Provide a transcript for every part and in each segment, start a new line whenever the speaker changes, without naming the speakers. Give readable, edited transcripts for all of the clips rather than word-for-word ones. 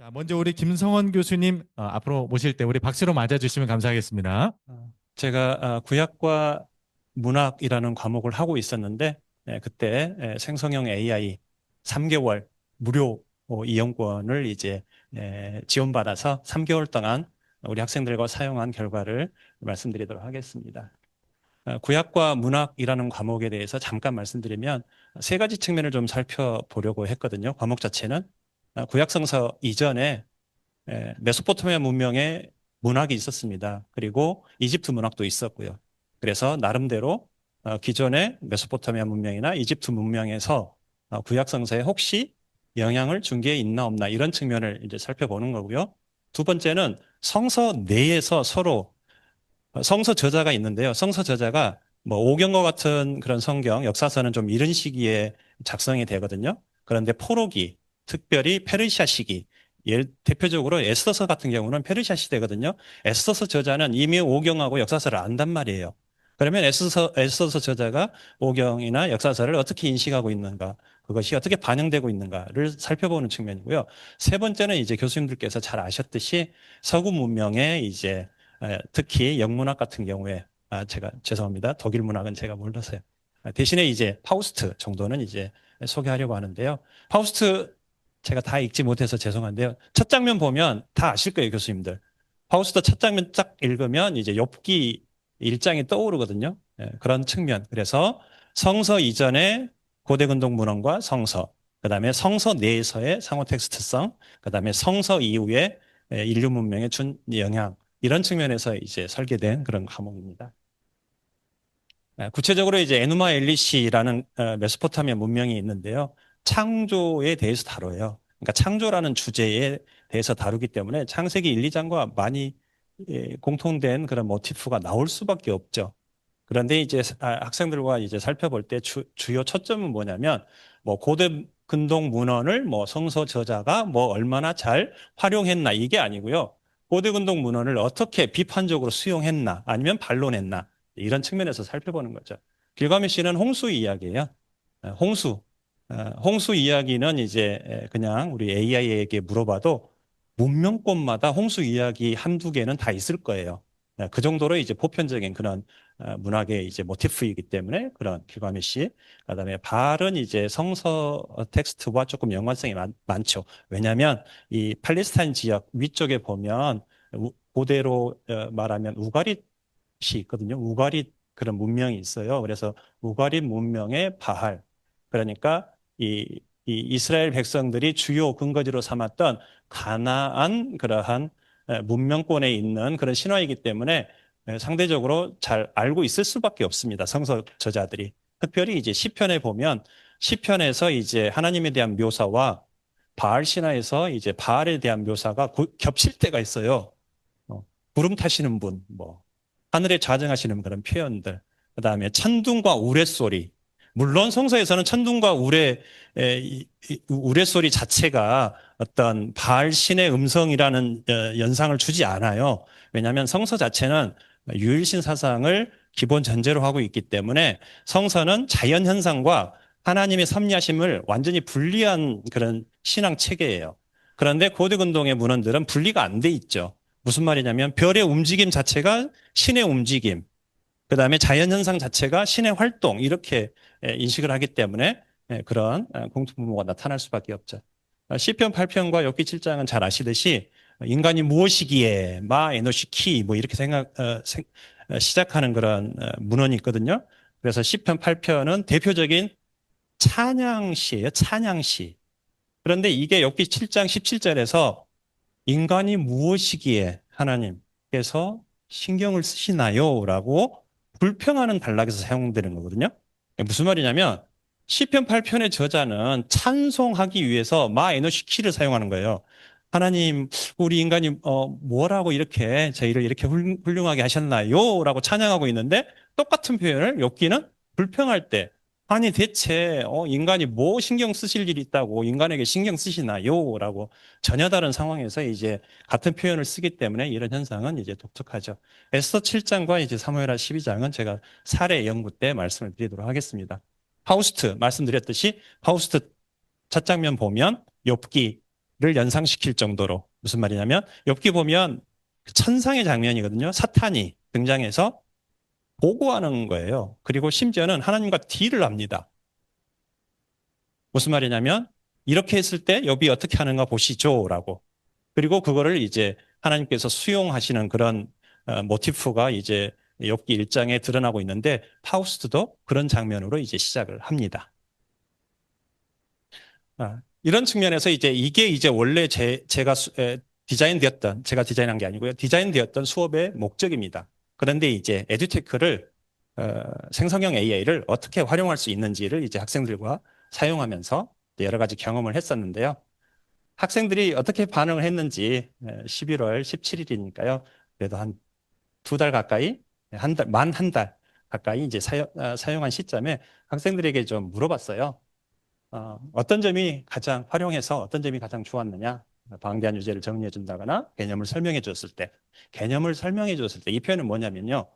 자, 먼저 우리 김성원 교수님 앞으로 모실 때 우리 박수로 맞아주시면 감사하겠습니다.
제가 구약과 문학이라는 과목을 하고 있었는데 그때 생성형 AI 3개월 무료 이용권을 이제 지원받아서 3개월 동안 우리 학생들과 사용한 결과를 말씀드리도록 하겠습니다. 구약과 문학이라는 과목에 대해서 잠깐 말씀드리면 세 가지 측면을 좀 살펴보려고 했거든요. 과목 자체는 구약 성서 이전에 메소포타미아 문명의 문학이 있었습니다. 그리고 이집트 문학도 있었고요. 그래서 나름대로 기존의 메소포타미아 문명이나 이집트 문명에서 구약 성서에 혹시 영향을 준 게 있나 없나 이런 측면을 이제 살펴보는 거고요. 두 번째는 성서 내에서 서로 성서 저자가 있는데요. 성서 저자가 뭐 오경과 같은 그런 성경 역사서는 좀 이른 시기에 작성이 되거든요. 그런데 포로기, 특별히 페르시아 시기, 대표적으로 에스더서 같은 경우는 페르시아 시대거든요. 에스더서 저자는 이미 오경하고 역사서를 안단 말이에요. 그러면 에스더서 저자가 오경이나 역사서를 어떻게 인식하고 있는가, 그것이 어떻게 반영되고 있는가를 살펴보는 측면이고요. 세 번째는 이제 교수님들께서 잘 아셨듯이 서구 문명의 이제 특히 영문학 같은 경우에 제가 죄송합니다. 독일 문학은 제가 몰라서요. 대신에 이제 파우스트 정도는 이제 소개하려고 하는데요. 파우스트 제가 다 읽지 못해서 죄송한데요. 첫 장면 보면 다 아실 거예요, 교수님들. 파우스트 첫 장면 딱 읽으면 이제 욥기 1장이 떠오르거든요. 그런 측면. 그래서 성서 이전의 고대 근동 문헌과 성서, 그다음에 성서 내에서의 상호 텍스트성, 그다음에 성서 이후에 인류 문명에 준 영향, 이런 측면에서 이제 설계된 그런 과목입니다. 구체적으로 이제 에누마 엘리시라는 메소포타미아 문명이 있는데요. 창조에 대해서 다뤄요. 그러니까 창조라는 주제에 대해서 다루기 때문에 창세기 1, 2장과 많이 공통된 그런 모티프가 나올 수밖에 없죠. 그런데 이제 학생들과 이제 살펴볼 때 주요 초점은 뭐냐면 뭐 고대 근동 문헌을 뭐 성서 저자가 뭐 얼마나 잘 활용했나 이게 아니고요. 고대 근동 문헌을 어떻게 비판적으로 수용했나 아니면 반론했나 이런 측면에서 살펴보는 거죠. 길가메시는 홍수 이야기예요. 홍수. 홍수 이야기는 이제 그냥 우리 AI에게 물어봐도 문명권마다 홍수 이야기 한두 개는 다 있을 거예요. 그 정도로 이제 보편적인 그런 문학의 이제 모티프이기 때문에 그런 길가메시. 그다음에 바알은 이제 성서 텍스트와 조금 연관성이 많죠. 왜냐하면 이 팔레스타인 지역 위쪽에 보면 고대로 말하면 우가릿이 있거든요. 우가릿 그런 문명이 있어요. 그래서 우가릿 문명의 바알. 그러니까 이 이스라엘 백성들이 주요 근거지로 삼았던 가나안 그러한 문명권에 있는 그런 신화이기 때문에 상대적으로 잘 알고 있을 수밖에 없습니다. 성서 저자들이. 특별히 이제 시편에 보면 시편에서 이제 하나님에 대한 묘사와 바알 신화에서 이제 바알에 대한 묘사가 겹칠 때가 있어요. 구름 타시는 분, 뭐 하늘에 좌정하시는 그런 표현들. 그다음에 천둥과 우레소리. 물론 성서에서는 천둥과 우레소리 자체가 어떤 바알 신의 음성이라는 연상을 주지 않아요. 왜냐하면 성서 자체는 유일신 사상을 기본 전제로 하고 있기 때문에 성서는 자연 현상과 하나님의 섭리하심을 완전히 분리한 그런 신앙 체계예요. 그런데 고대 근동의 문헌들은 분리가 안 돼 있죠. 무슨 말이냐면 별의 움직임 자체가 신의 움직임, 그다음에 자연현상 자체가 신의 활동 이렇게 인식을 하기 때문에 그런 공통분모가 나타날 수밖에 없죠. 시편 8편과 욥기 7장은 잘 아시듯이 인간이 무엇이기에 마 에노시 키뭐 이렇게 시작하는 그런 문헌이 있거든요. 그래서 시편 8편은 대표적인 찬양시예요. 찬양시. 그런데 이게 욥기 7장 17절에서 인간이 무엇이기에 하나님께서 신경을 쓰시나요? 라고 불평하는 단락에서 사용되는 거거든요. 무슨 말이냐면 시편 8편의 저자는 찬송하기 위해서 마 에너지 키를 사용하는 거예요. 하나님, 우리 인간이 뭐라고 이렇게 저희를 이렇게 훌륭하게 하셨나요? 라고 찬양하고 있는데 똑같은 표현을 욥기는 불평할 때 아니 대체 인간이 뭐 신경 쓰실 일이 있다고 인간에게 신경 쓰시나요? 라고 전혀 다른 상황에서 이제 같은 표현을 쓰기 때문에 이런 현상은 이제 독특하죠. 에스더 7장과 이제 사무엘하 12장은 제가 사례 연구 때 말씀을 드리도록 하겠습니다. 파우스트 말씀드렸듯이 파우스트 첫 장면 보면 욥기 연상시킬 정도로. 무슨 말이냐면 욥기 보면 천상의 장면이거든요. 사탄이 등장해서 보고하는 거예요. 그리고 심지어는 하나님과 딜을 합니다. 무슨 말이냐면 이렇게 했을 때 욥이 어떻게 하는가 보시죠라고. 그리고 그거를 이제 하나님께서 수용하시는 그런 모티프가 이제 욥기 1장에 드러나고 있는데 파우스트도 그런 장면으로 이제 시작을 합니다. 이런 측면에서 이게 이제 원래 제가 디자인되었던, 제가 디자인한 게 아니고요. 디자인되었던 수업의 목적입니다. 그런데 이제 에듀테크를 생성형 AI를 어떻게 활용할 수 있는지를 이제 학생들과 사용하면서 여러 가지 경험을 했었는데요. 학생들이 어떻게 반응을 했는지 11월 17일이니까요. 그래도 한 2달 가까이, 만 한 달 가까이 이제 사용한 시점에 학생들에게 좀 물어봤어요. 어떤 점이 가장 활용해서 어떤 점이 가장 좋았느냐? 방대한 유제를 정리해 준다거나 개념을 설명해 줬을 때. 개념을 설명해 줬을 때 이 표현은 뭐냐면요.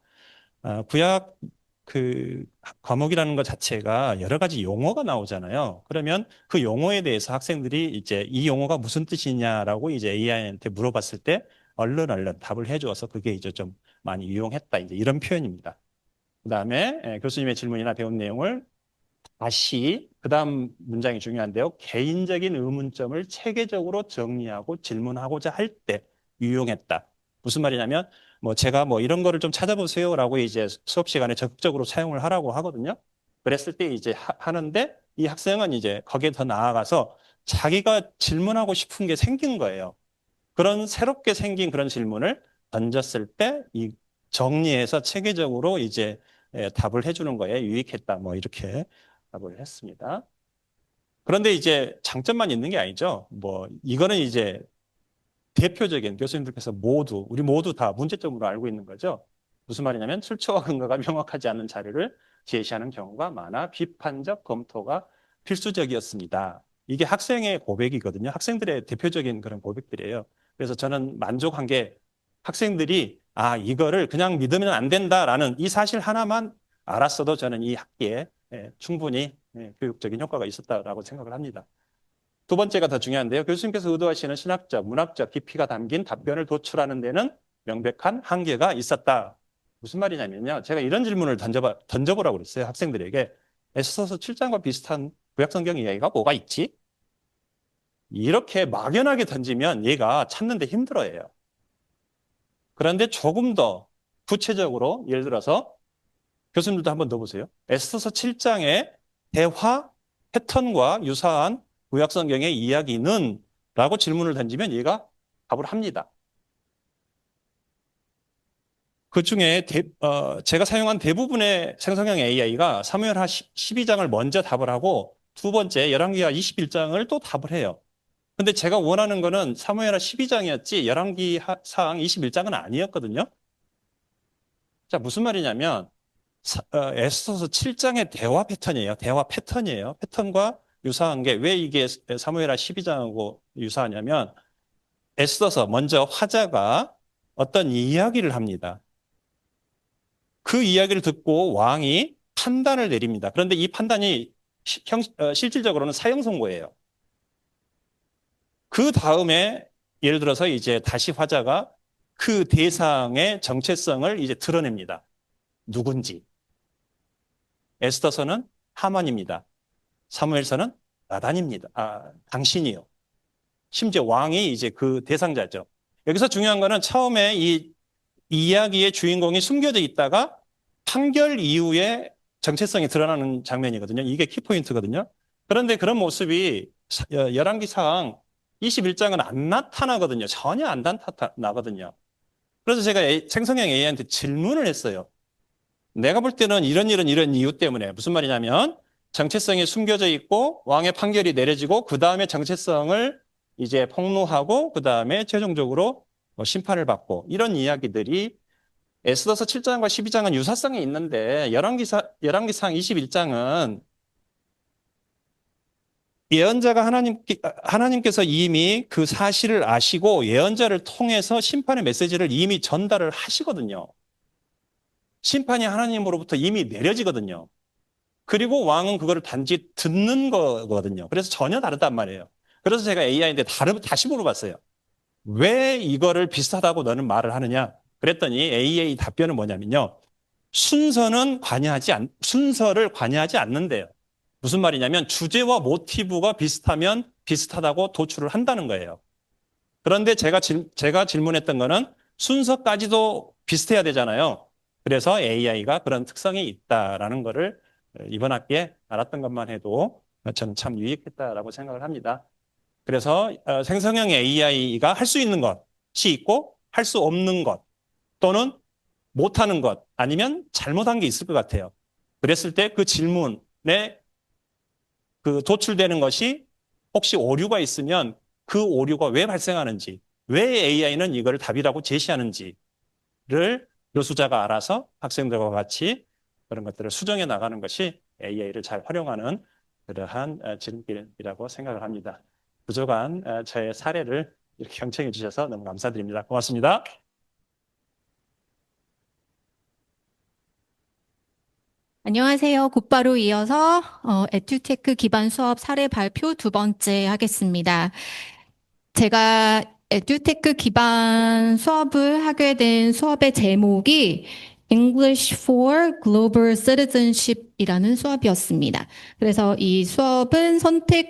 구약 그 과목이라는 것 자체가 여러 가지 용어가 나오잖아요. 그러면 그 용어에 대해서 학생들이 이제 이 용어가 무슨 뜻이냐라고 이제 AI한테 물어봤을 때 얼른 답을 해주어서 그게 이제 좀 많이 유용했다. 이제 이런 표현입니다. 그 다음에 교수님의 질문이나 배운 내용을 다시 그다음 문장이 중요한데요. 개인적인 의문점을 체계적으로 정리하고 질문하고자 할 때 유용했다. 무슨 말이냐면 뭐 제가 뭐 이런 거를 좀 찾아보세요라고 이제 수업 시간에 적극적으로 사용을 하라고 하거든요. 그랬을 때 이제 하는데 이 학생은 이제 거기에 더 나아가서 자기가 질문하고 싶은 게 생긴 거예요. 그런 새롭게 생긴 그런 질문을 던졌을 때 이 정리해서 체계적으로 이제 답을 해주는 거에 유익했다. 뭐 이렇게 답을 했습니다. 그런데 이제 장점만 있는 게 아니죠. 뭐 이거는 이제 대표적인 교수님들께서 우리 모두 다 문제점으로 알고 있는 거죠. 무슨 말이냐면 출처와 근거가 명확하지 않은 자료를 제시하는 경우가 많아 비판적 검토가 필수적이었습니다. 이게 학생의 고백이거든요. 학생들의 대표적인 그런 고백들이에요. 그래서 저는 만족한 게 학생들이 이거를 그냥 믿으면 안 된다라는 이 사실 하나만 알았어도 저는 이 학기에 충분히 교육적인 효과가 있었다라고 생각을 합니다. 두 번째가 더 중요한데요. 교수님께서 의도하시는 신학적, 문학적 깊이가 담긴 답변을 도출하는 데는 명백한 한계가 있었다. 무슨 말이냐면요. 제가 이런 질문을 던져보라고 그랬어요. 학생들에게. 에스더서 7장과 비슷한 구약성경 이야기가 뭐가 있지? 이렇게 막연하게 던지면 얘가 찾는데 힘들어해요. 그런데 조금 더 구체적으로 예를 들어서 교수님들도 한번 넣어보세요. 에스더서 7장의 대화 패턴과 유사한 구약성경의 이야기는 라고 질문을 던지면 얘가 답을 합니다. 그 중에 제가 사용한 대부분의 생성형 AI가 사무엘하 12장을 먼저 답을 하고 두 번째 열왕기하 21장을 또 답을 해요. 근데 제가 원하는 거는 사무엘하 12장이었지 열왕기상 21장은 아니었거든요. 자, 무슨 말이냐면 에스더서 7장의 대화 패턴이에요. 대화 패턴이에요. 패턴과 유사한 게 왜 이게 사무엘하 12장하고 유사하냐면 에스더서 먼저 화자가 어떤 이야기를 합니다. 그 이야기를 듣고 왕이 판단을 내립니다. 그런데 이 판단이 실질적으로는 사형 선고예요. 그 다음에 예를 들어서 이제 다시 화자가 그 대상의 정체성을 이제 드러냅니다. 누군지. 에스더서는 하만입니다. 사무엘서는 나단입니다. 당신이요. 심지어 왕이 이제 그 대상자죠. 여기서 중요한 거는 처음에 이 이야기의 주인공이 숨겨져 있다가 판결 이후에 정체성이 드러나는 장면이거든요. 이게 키포인트거든요. 그런데 그런 모습이 열왕기상 21장은 안 나타나거든요. 전혀 안 나타나거든요. 그래서 제가 생성형 AI한테 질문을 했어요. 내가 볼 때는 이런 이유 때문에 무슨 말이냐면 정체성이 숨겨져 있고 왕의 판결이 내려지고 그 다음에 정체성을 이제 폭로하고 그 다음에 최종적으로 심판을 받고 이런 이야기들이 에스더서 7장과 12장은 유사성이 있는데 열왕기상 21장은 예언자가 하나님께서 이미 그 사실을 아시고 예언자를 통해서 심판의 메시지를 이미 전달을 하시거든요. 심판이 하나님으로부터 이미 내려지거든요. 그리고 왕은 그거를 단지 듣는 거거든요. 그래서 전혀 다르단 말이에요. 그래서 제가 AI한테 다시 물어봤어요. 왜 이거를 비슷하다고 너는 말을 하느냐? 그랬더니 AA 답변은 뭐냐면요. 순서를 관여하지 않는데요. 무슨 말이냐면 주제와 모티브가 비슷하면 비슷하다고 도출을 한다는 거예요. 그런데 제가 질문했던 거는 순서까지도 비슷해야 되잖아요. 그래서 AI가 그런 특성이 있다라는 거를 이번 학기에 알았던 것만 해도 저는 참 유익했다라고 생각을 합니다. 그래서 생성형 AI가 할 수 있는 것이 있고 할 수 없는 것 또는 못하는 것 아니면 잘못한 게 있을 것 같아요. 그랬을 때 그 질문에 그 도출되는 것이 혹시 오류가 있으면 그 오류가 왜 발생하는지, 왜 AI는 이걸 답이라고 제시하는지를 교수자가 알아서 학생들과 같이 그런 것들을 수정해 나가는 것이 AI를 잘 활용하는 그러한 지름길이라고 생각을 합니다. 부족한 저의 사례를 이렇게 경청해 주셔서 너무 감사드립니다. 고맙습니다.
안녕하세요. 곧바로 이어서 에듀테크 기반 수업 사례 발표 두 번째 하겠습니다. 제가 에듀테크 기반 수업을 하게 된 수업의 제목이 English for Global Citizenship이라는 수업이었습니다. 그래서 이 수업은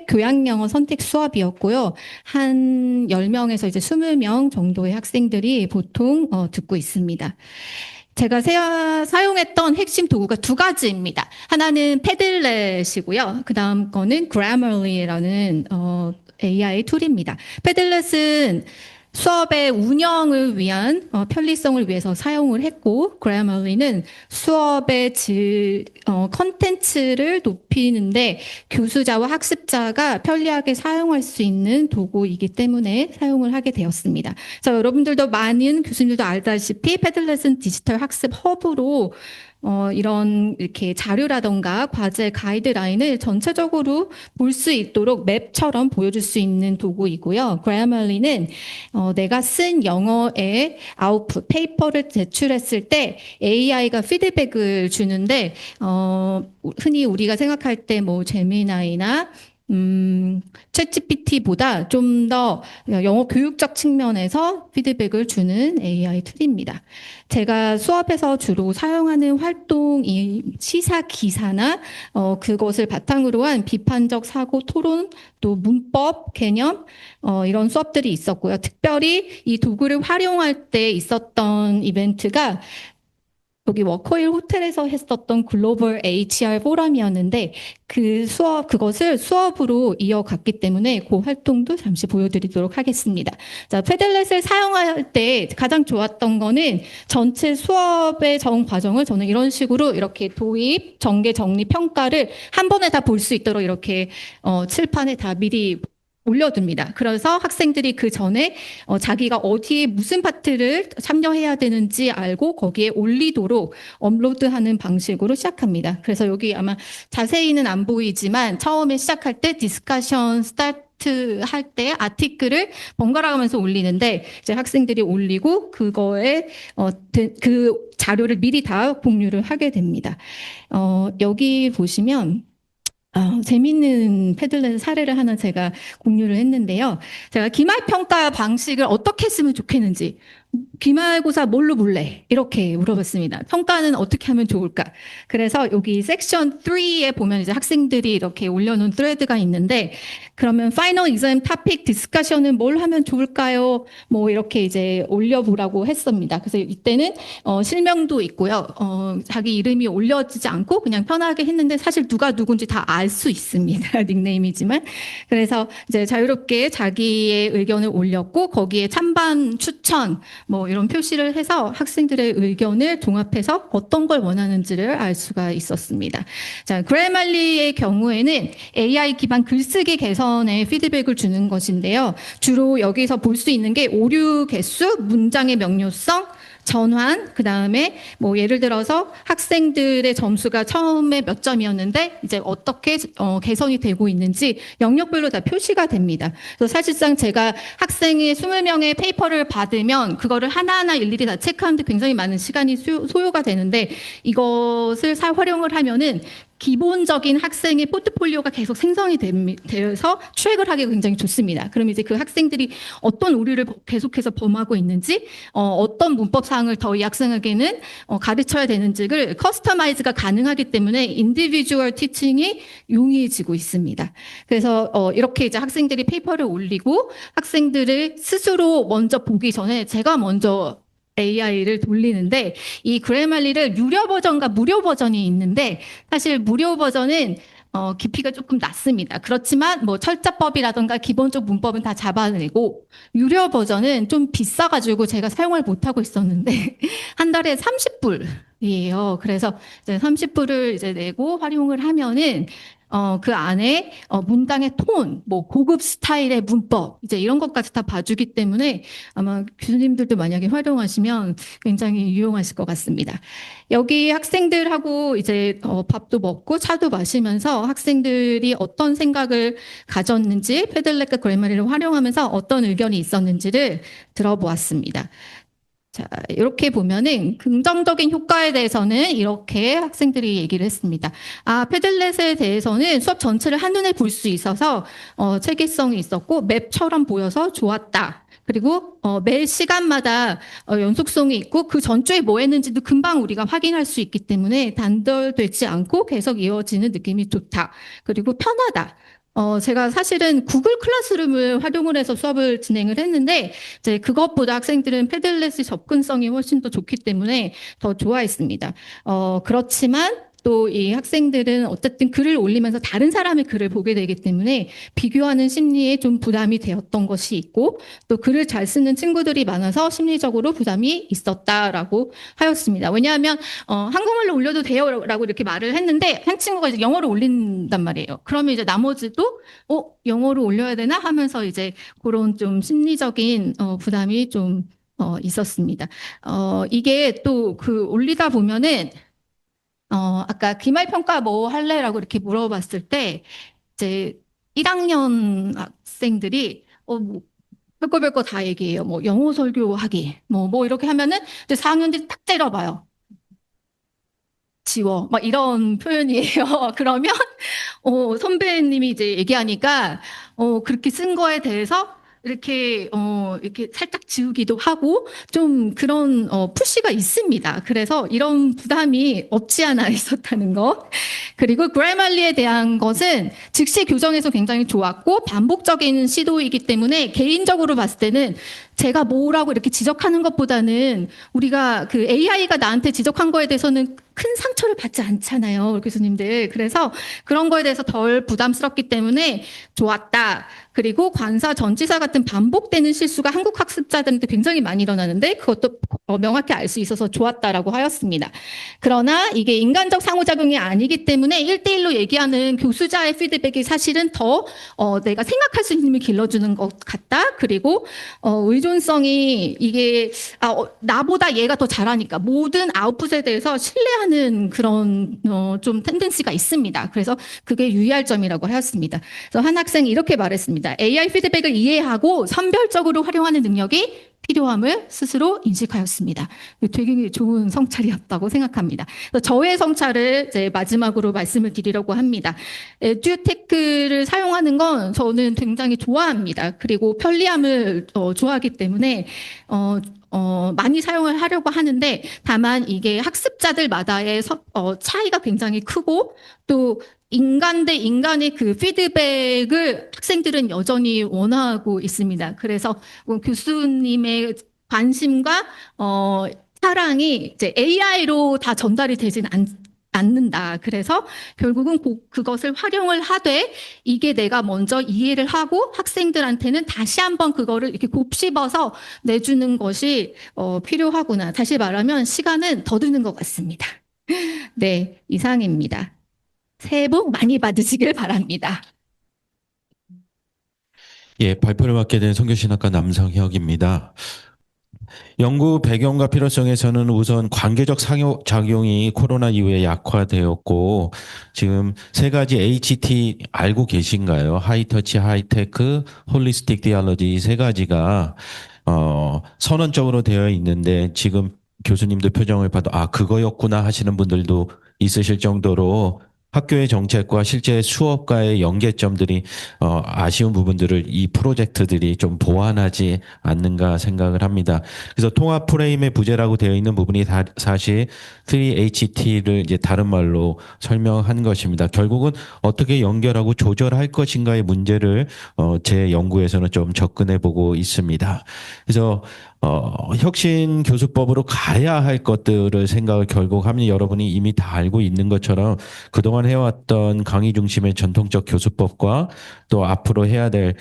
교양영어 선택 수업이었고요. 한 10명에서 이제 20명 정도의 학생들이 보통 듣고 있습니다. 제가 사용했던 핵심 도구가 두 가지입니다. 하나는 패들렛이고요. 그 다음 거는 Grammarly라는 AI 툴입니다. 패들렛은 수업의 운영을 위한 편리성을 위해서 사용을 했고, Grammarly는 수업의 컨텐츠를 높이는데 교수자와 학습자가 편리하게 사용할 수 있는 도구이기 때문에 사용을 하게 되었습니다. 그래서 여러분들도 많은 교수님들도 알다시피 패들렛은 디지털 학습 허브로 이런 이렇게 자료라던가 과제 가이드라인을 전체적으로 볼 수 있도록 맵처럼 보여줄 수 있는 도구이고요. Grammarly는 내가 쓴 영어의 아웃풋, 페이퍼를 제출했을 때 AI가 피드백을 주는데 흔히 우리가 생각할 때 뭐 제미나이나 챗GPT보다 좀 더 영어 교육적 측면에서 피드백을 주는 AI 툴입니다. 제가 수업에서 주로 사용하는 활동이 시사 기사나 그것을 바탕으로 한 비판적 사고 토론, 또 문법, 개념 이런 수업들이 있었고요. 특별히 이 도구를 활용할 때 있었던 이벤트가 여기 워커힐 호텔에서 했었던 글로벌 HR 포럼이었는데 그것을 수업으로 이어갔기 때문에 그 활동도 잠시 보여드리도록 하겠습니다. 자, 패들렛을 사용할 때 가장 좋았던 거는 전체 수업의 전 과정을 저는 이런 식으로 이렇게 도입, 전개, 정리, 평가를 한 번에 다 볼 수 있도록 이렇게 칠판에 다 미리 올려둡니다. 그래서 학생들이 그 전에 자기가 어디에 무슨 파트를 참여해야 되는지 알고 거기에 올리도록 업로드하는 방식으로 시작합니다. 그래서 여기 아마 자세히는 안 보이지만 처음에 시작할 때 디스커션 스타트 할 때 아티클을 번갈아 가면서 올리는데 이제 학생들이 올리고 그거에 그 자료를 미리 다 공유를 하게 됩니다. 여기 보시면 재미있는 패들렛 사례를 하나 제가 공유를 했는데요. 제가 기말평가 방식을 어떻게 했으면 좋겠는지, 기말고사 뭘로 볼래? 이렇게 물어봤습니다. 평가는 어떻게 하면 좋을까? 그래서 여기 섹션 3에 보면 이제 학생들이 이렇게 올려놓은 thread가 있는데, 그러면 파이널 exam topic 디스커션은 뭘 하면 좋을까요? 뭐 이렇게 이제 올려보라고 했습니다. 그래서 이때는 실명도 있고요. 자기 이름이 올려지지 않고 그냥 편하게 했는데 사실 누가 누군지 다 알 수 있습니다. 닉네임이지만. 그래서 이제 자유롭게 자기의 의견을 올렸고 거기에 찬반 추천 뭐 이런 표시를 해서 학생들의 의견을 종합해서 어떤 걸 원하는지를 알 수가 있었습니다. 자, 그래말리의 경우에는 AI 기반 글쓰기 개선에 피드백을 주는 것인데요. 주로 여기서 볼 수 있는 게 오류 개수, 문장의 명료성, 전환, 그 다음에 뭐 예를 들어서 학생들의 점수가 처음에 몇 점이었는데 이제 어떻게 개선이 되고 있는지 영역별로 다 표시가 됩니다. 그래서 사실상 제가 학생의 20명의 페이퍼를 받으면 그거를 하나하나 일일이 다 체크하는데 굉장히 많은 시간이 소요가 되는데 이것을 활용을 하면은 기본적인 학생의 포트폴리오가 계속 생성이 되어서 트랙을 하기가 굉장히 좋습니다. 그럼 이제 그 학생들이 어떤 오류를 계속해서 범하고 있는지, 어떤 문법 사항을 더 이 학생에게는 가르쳐야 되는지를 커스터마이즈가 가능하기 때문에 인디비주얼 티칭이 용이해지고 있습니다. 그래서 이렇게 이제 학생들이 페이퍼를 올리고 학생들을 스스로 먼저 보기 전에 제가 먼저 AI를 돌리는데, 이 그래말리를 유료 버전과 무료 버전이 있는데, 사실 무료 버전은 깊이가 조금 낮습니다. 그렇지만 뭐 철자법이라든가 기본적 문법은 다 잡아내고, 유료 버전은 좀 비싸가지고 제가 사용을 못하고 있었는데 한 달에 30불이에요. 그래서 이제 30불을 이제 내고 활용을 하면은 그 안에 문장의 톤, 뭐 고급 스타일의 문법, 이제 이런 것까지 다 봐주기 때문에 아마 교수님들도 만약에 활용하시면 굉장히 유용하실 것 같습니다. 여기 학생들하고 이제 밥도 먹고 차도 마시면서 학생들이 어떤 생각을 가졌는지, 패들렛과 그래머리를 활용하면서 어떤 의견이 있었는지를 들어보았습니다. 자, 이렇게 보면은 긍정적인 효과에 대해서는 이렇게 학생들이 얘기를 했습니다. 패들렛에 대해서는 수업 전체를 한눈에 볼 수 있어서 체계성이 있었고 맵처럼 보여서 좋았다. 그리고 매 시간마다 연속성이 있고 그 전주에 뭐 했는지도 금방 우리가 확인할 수 있기 때문에 단절되지 않고 계속 이어지는 느낌이 좋다. 그리고 편하다. 제가 사실은 구글 클래스룸을 활용을 해서 수업을 진행을 했는데, 이제 그것보다 학생들은 패들렛의 접근성이 훨씬 더 좋기 때문에 더 좋아했습니다. 그렇지만 또 이 학생들은 어쨌든 글을 올리면서 다른 사람의 글을 보게 되기 때문에 비교하는 심리에 좀 부담이 되었던 것이 있고, 또 글을 잘 쓰는 친구들이 많아서 심리적으로 부담이 있었다라고 하였습니다. 왜냐하면 한국말로 올려도 돼요라고 이렇게 말을 했는데 한 친구가 이제 영어로 올린단 말이에요. 그러면 이제 나머지도 영어로 올려야 되나 하면서 이제 그런 좀 심리적인 부담이 좀 있었습니다. 이게 또 그 올리다 보면은 아까 기말평가 뭐 할래라고 이렇게 물어봤을 때, 이제 1학년 학생들이, 뭐, 별거 다 얘기해요. 뭐, 영어 설교하기, 뭐 이렇게 하면은, 이제 4학년들이 딱 때려봐요. 지워. 막 이런 표현이에요. 그러면, 선배님이 이제 얘기하니까, 그렇게 쓴 거에 대해서, 이렇게 살짝 지우기도 하고 좀 그런 푸시가 있습니다. 그래서 이런 부담이 없지 않아 있었다는 거. 그리고 그래말리에 대한 것은 즉시 교정에서 굉장히 좋았고 반복적인 시도이기 때문에 개인적으로 봤을 때는 제가 뭐라고 이렇게 지적하는 것보다는 우리가 그 AI가 나한테 지적한 거에 대해서는 큰 상처를 받지 않잖아요, 교수님들. 그래서 그런 거에 대해서 덜 부담스럽기 때문에 좋았다. 그리고 관사, 전치사 같은 반복되는 실수가 한국 학습자들한테 굉장히 많이 일어나는데 그것도 명확히 알 수 있어서 좋았다라고 하였습니다. 그러나 이게 인간적 상호작용이 아니기 때문에 1대1로 얘기하는 교수자의 피드백이 사실은 더 내가 생각할 수 있는 힘을 길러주는 것 같다. 그리고 의존성이 이게 나보다 얘가 더 잘하니까 모든 아웃풋에 대해서 신뢰하는 그런 좀 텐den시가 있습니다. 그래서 그게 유의할 점이라고 하였습니다. 그래서 한 학생이 이렇게 말했습니다. AI 피드백을 이해하고 선별적으로 활용하는 능력이 필요함을 스스로 인식하였습니다. 되게 좋은 성찰이었다고 생각합니다. 저의 성찰을 이제 마지막으로 말씀을 드리려고 합니다. 에듀테크를 사용하는 건 저는 굉장히 좋아합니다. 그리고 편리함을 좋아하기 때문에 많이 사용을 하려고 하는데 다만 이게 학습자들마다의 차이가 굉장히 크고 또 인간 대 인간의 그 피드백을 학생들은 여전히 원하고 있습니다. 그래서 교수님의 관심과 사랑이 이제 AI로 다 전달이 되진 않는다. 그래서 결국은 그것을 활용을 하되 이게 내가 먼저 이해를 하고 학생들한테는 다시 한번 그거를 이렇게 곱씹어서 내주는 것이 필요하구나. 다시 말하면 시간은 더 드는 것 같습니다. 네, 이상입니다. 새해 복 많이 받으시길 바랍니다.
예, 발표를 맡게 된 성교신학과 남성혁입니다. 연구 배경과 필요성에서는 우선 관계적 상호작용이 코로나 이후에 약화되었고 지금 세 가지 HT 알고 계신가요? 하이터치, 하이테크, 홀리스틱 디알러지 세 가지가 선언적으로 되어 있는데 지금 교수님들 표정을 봐도 그거였구나 하시는 분들도 있으실 정도로 학교의 정책과 실제 수업과의 연계점들이 아쉬운 부분들을 이 프로젝트들이 좀 보완하지 않는가 생각을 합니다. 그래서 통합 프레임의 부재라고 되어 있는 부분이 사실 3HT를 이제 다른 말로 설명한 것입니다. 결국은 어떻게 연결하고 조절할 것인가의 문제를 제 연구에서는 좀 접근해 보고 있습니다. 그래서 혁신 교수법으로 가야 할 것들을 생각을 결국 하면 여러분이 이미 다 알고 있는 것처럼 그동안 해왔던 강의 중심의 전통적 교수법과 또 앞으로 해야 될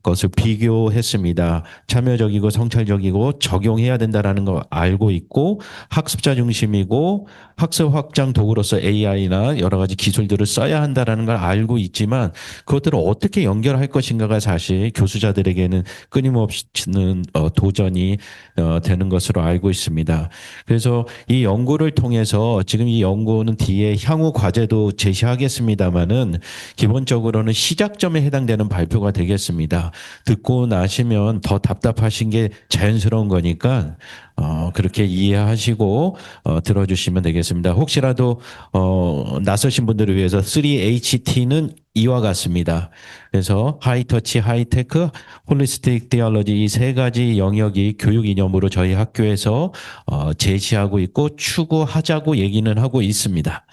것을 비교했습니다. 참여적이고 성찰적이고 적용해야 된다라는 걸 알고 있고 학습자 중심이고 학습 확장 도구로서 AI나 여러 가지 기술들을 써야 한다라는 걸 알고 있지만 그것들을 어떻게 연결할 것인가가 사실 교수자들에게는 끊임없는 도전이 되는 것으로 알고 있습니다. 그래서 이 연구를 통해서 지금 이 연구는 뒤에 향후 과제도 제시하겠습니다마는 기본적으로는 시작점에 해당되는 발표가 되겠습니다. 듣고 나시면 더 답답하신 게 자연스러운 거니까 그렇게 이해하시고 들어주시면 되겠습니다. 혹시라도 낯서신 분들을 위해서 3HT는 이와 같습니다. 그래서 하이터치, 하이테크, 홀리스틱 디얼러지 이 세 가지 영역이 교육 이념으로 저희 학교에서 제시하고 있고 추구하자고 얘기는 하고 있습니다.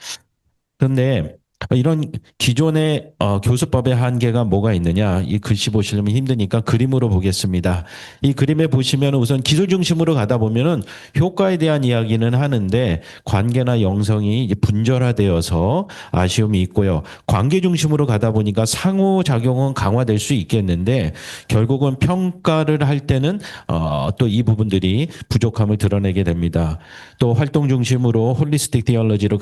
그런데 이런 기존의 교수법의 한계가 뭐가 있느냐? 이 글씨 보시려면 힘드니까 그림으로 보겠습니다. 이 그림에 보시면 우선 기술 중심으로 가다 보면은 효과에 대한 이야기는 하는데 관계나 영성이 이제 분절화되어서 아쉬움이 있고요. 관계 중심으로 가다 보니까 상호작용은 강화될 수 있겠는데 결국은 평가를 할 때는 또 이 부분들이 부족함을 드러내게 됩니다. 또 활동 중심으로 홀리스틱 디얼러지로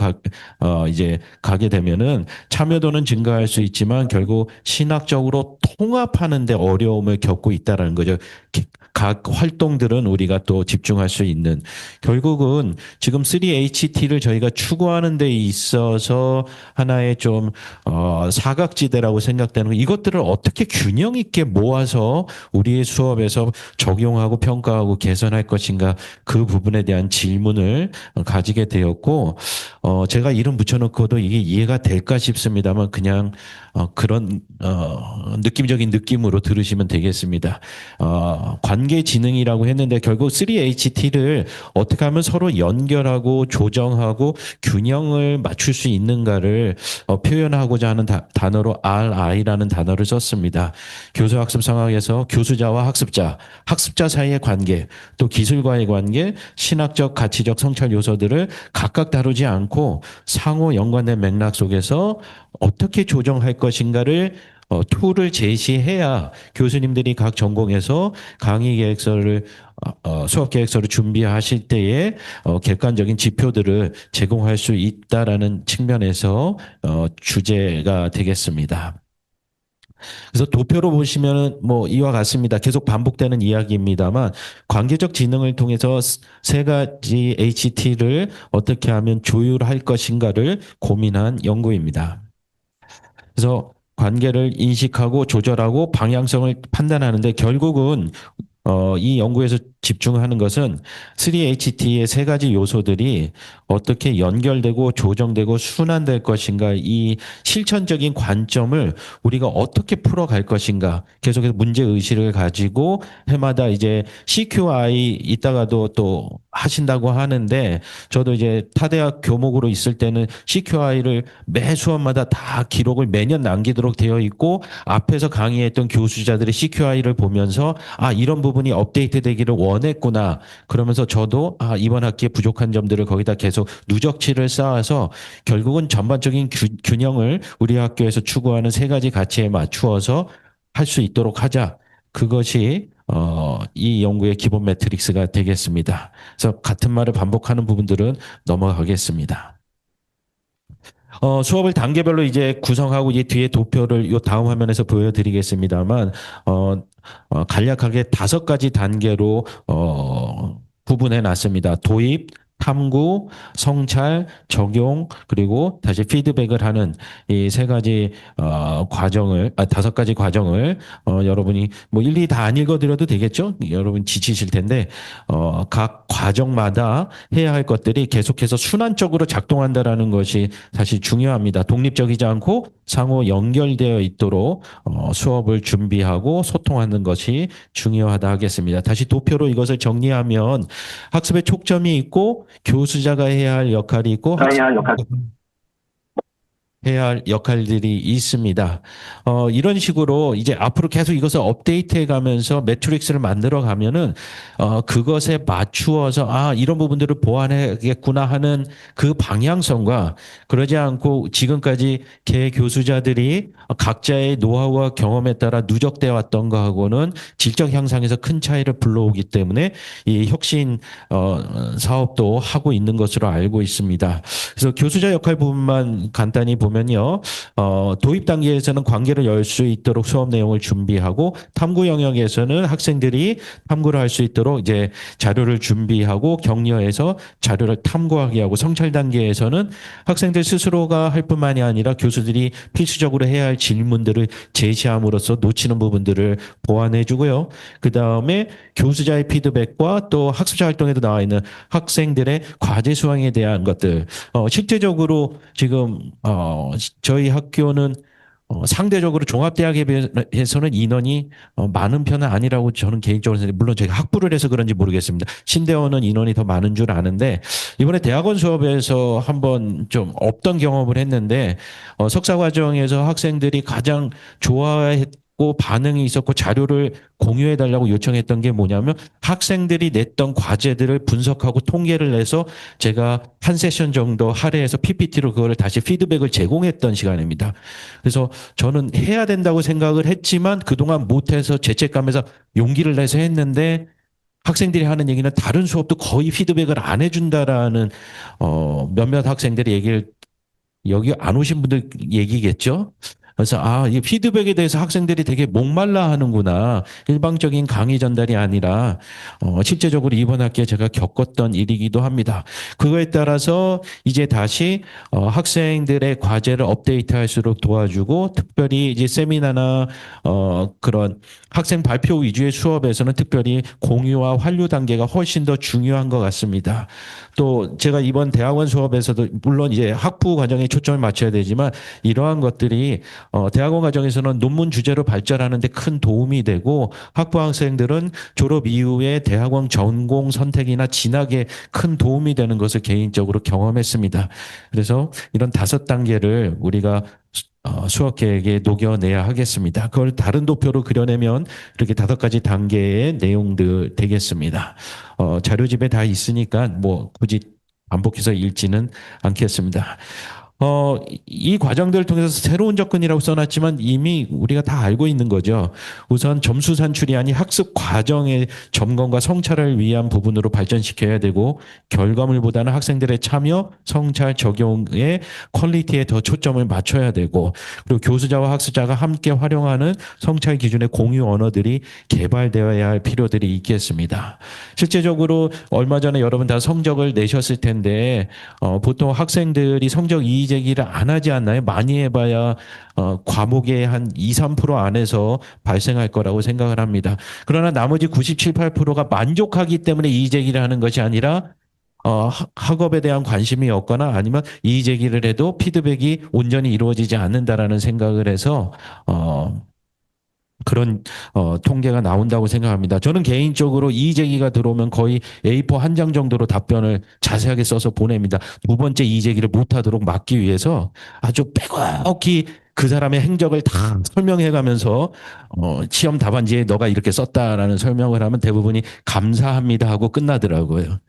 이제 가게 되면은 참여도는 증가할 수 있지만 결국 신학적으로 통합하는 데 어려움을 겪고 있다는 거죠. 각 활동들은 우리가 또 집중할 수 있는 결국은 지금 3HT를 저희가 추구하는 데 있어서 하나의 좀 사각지대라고 생각되는 거 이것들을 어떻게 균형 있게 모아서 우리의 수업에서 적용하고 평가하고 개선할 것인가 그 부분에 대한 질문을 가지게 되었고 제가 이름 붙여놓고도 이게 이해가 될까 싶습니다만 그냥 그런 느낌적인 느낌으로 들으시면 되겠습니다. 관계지능이라고 했는데 결국 3HT를 어떻게 하면 서로 연결하고 조정하고 균형을 맞출 수 있는가를 표현하고자 하는 단어로 RI라는 단어를 썼습니다. 교수학습 상황에서 교수자와 학습자, 학습자 사이의 관계, 또 기술과의 관계, 신학적, 가치적 성찰 요소들을 각각 다루지 않고 상호 연관된 맥락 속에서 어떻게 조정할 것인가를 툴을 제시해야 교수님들이 각 전공에서 강의 계획서를 수업 계획서를 준비하실 때에 객관적인 지표들을 제공할 수 있다라는 측면에서 주제가 되겠습니다. 그래서 도표로 보시면 뭐 이와 같습니다. 계속 반복되는 이야기입니다만 관계적 지능을 통해서 세 가지 HT를 어떻게 하면 조율할 것인가를 고민한 연구입니다. 그래서 관계를 인식하고 조절하고 방향성을 판단하는데 결국은 이 연구에서 집중하는 것은 3HT의 세 가지 요소들이 어떻게 연결되고 조정되고 순환될 것인가 이 실천적인 관점을 우리가 어떻게 풀어갈 것인가 계속해서 문제의식을 가지고 해마다 이제 CQI 이따가도 또 하신다고 하는데 저도 이제 타대학 교목으로 있을 때는 CQI를 매 수업마다 다 기록을 매년 남기도록 되어 있고 앞에서 강의했던 교수자들의 CQI를 보면서 이런 부분이 업데이트되기를 원했구나. 그러면서 저도 이번 학기에 부족한 점들을 거기다 계속 누적치를 쌓아서 결국은 전반적인 균형을 우리 학교에서 추구하는 세 가지 가치에 맞추어서 할 수 있도록 하자. 그것이 이 연구의 기본 매트릭스가 되겠습니다. 그래서 같은 말을 반복하는 부분들은 넘어가겠습니다. 수업을 단계별로 이제 구성하고 이 뒤에 도표를 이 다음 화면에서 보여드리겠습니다만 간략하게 5가지 단계로 구분해 놨습니다. 도입, 탐구, 성찰, 적용, 그리고 다시 피드백을 하는 이 세 가지 다섯 가지 과정을 여러분이 뭐 일일이 다 안 읽어드려도 되겠죠? 여러분 지치실 텐데 각 과정마다 해야 할 것들이 계속해서 순환적으로 작동한다라는 것이 사실 중요합니다. 독립적이지 않고 상호 연결되어 있도록 수업을 준비하고 소통하는 것이 중요하다 하겠습니다. 다시 도표로 이것을 정리하면 학습에 촉점이 있고 교수자가 해야 할 역할이 있고 해야 할 역할들이 있습니다. 이런 식으로 이제 앞으로 계속 이것을 업데이트해 가면서 매트릭스를 만들어 가면은 그것에 맞추어서 이런 부분들을 보완해야겠구나 하는 그 방향성과 그러지 않고 지금까지 개 교수자들이 각자의 노하우와 경험에 따라 누적돼 왔던 거하고는 질적 향상에서 큰 차이를 불러오기 때문에 이 혁신 사업도 하고 있는 것으로 알고 있습니다. 그래서 교수자 역할 부분만 간단히 보면요. 도입 단계에서는 관계를 열 수 있도록 수업 내용을 준비하고 탐구 영역에서는 학생들이 탐구를 할 수 있도록 이제 자료를 준비하고 격려해서 자료를 탐구하게 하고 성찰 단계에서는 학생들 스스로가 할 뿐만이 아니라 교수들이 필수적으로 해야 할 질문들을 제시함으로써 놓치는 부분들을 보완해 주고요. 그다음에 교수자의 피드백과 또 학습자 활동에도 나와 있는 학생들의 과제 수행에 대한 것들 실제적으로 지금 저희 학교는 상대적으로 종합대학에 비해서는 인원이 많은 편은 아니라고 저는 개인적으로 생각해요. 물론 제가 학부를 해서 그런지 모르겠습니다. 신대원은 인원이 더 많은 줄 아는데 이번에 대학원 수업에서 한번 좀 없던 경험을 했는데 석사 과정에서 학생들이 가장 좋아했고 반응이 있었고 자료를 공유해 달라고 요청했던 게 뭐냐면 학생들이 냈던 과제들을 분석하고 통계를 내서 제가 한 세션 정도 할애해서 PPT로 그거를 다시 피드백을 제공했던 시간입니다. 그래서 저는 해야 된다고 생각을 했지만 그동안 못해서 죄책감에서 용기를 내서 했는데 학생들이 하는 얘기는 다른 수업도 거의 피드백을 안 해준다라는 몇몇 학생들의 얘기를 여기 안 오신 분들 얘기겠죠? 그래서 이 피드백에 대해서 학생들이 되게 목말라 하는구나. 일방적인 강의 전달이 아니라 실제적으로 이번 학기에 제가 겪었던 일이기도 합니다. 그거에 따라서 이제 다시 학생들의 과제를 업데이트할수록 도와주고 특별히 이제 세미나나 그런 학생 발표 위주의 수업에서는 특별히 공유와 환류 단계가 훨씬 더 중요한 것 같습니다. 또 제가 이번 대학원 수업에서도 물론 이제 학부 과정에 초점을 맞춰야 되지만 이러한 것들이 대학원 과정에서는 논문 주제로 발전하는 데 큰 도움이 되고 학부 학생들은 졸업 이후에 대학원 전공 선택이나 진학에 큰 도움이 되는 것을 개인적으로 경험했습니다. 그래서 이런 5단계를 우리가 수업 계획에 녹여내야 하겠습니다. 그걸 다른 도표로 그려내면 이렇게 5가지 단계의 내용들 되겠습니다. 자료집에 다 있으니까 뭐 굳이 반복해서 읽지는 않겠습니다. 이 과정들을 통해서 새로운 접근이라고 써놨지만 이미 우리가 다 알고 있는 거죠. 우선 점수 산출이 아닌 학습 과정의 점검과 성찰을 위한 부분으로 발전시켜야 되고 결과물보다는 학생들의 참여, 성찰, 적용의 퀄리티에 더 초점을 맞춰야 되고 그리고 교수자와 학습자가 함께 활용하는 성찰 기준의 공유 언어들이 개발되어야 할 필요들이 있겠습니다. 실제적으로 얼마 전에 여러분 다 성적을 내셨을 텐데 보통 학생들이 성적 이의 제기를 안 하지 않나요? 많이 해봐야 과목의 한 2, 3% 안에서 발생할 거라고 생각을 합니다. 그러나 나머지 97, 8%가 만족하기 때문에 이의 제기를 하는 것이 아니라 학업에 대한 관심이 없거나 아니면 이의 제기를 해도 피드백이 온전히 이루어지지 않는다라는 생각을 해서 그런 통계가 나온다고 생각합니다. 저는 개인적으로 이의 제기가 들어오면 거의 A4 한 장 정도로 답변을 자세하게 써서 보냅니다. 두 번째 이의 제기를 못하도록 막기 위해서 아주 빼곡히 그 사람의 행적을 다 설명해가면서 시험 답안지에 너가 이렇게 썼다라는 설명을 하면 대부분이 감사합니다 하고 끝나더라고요.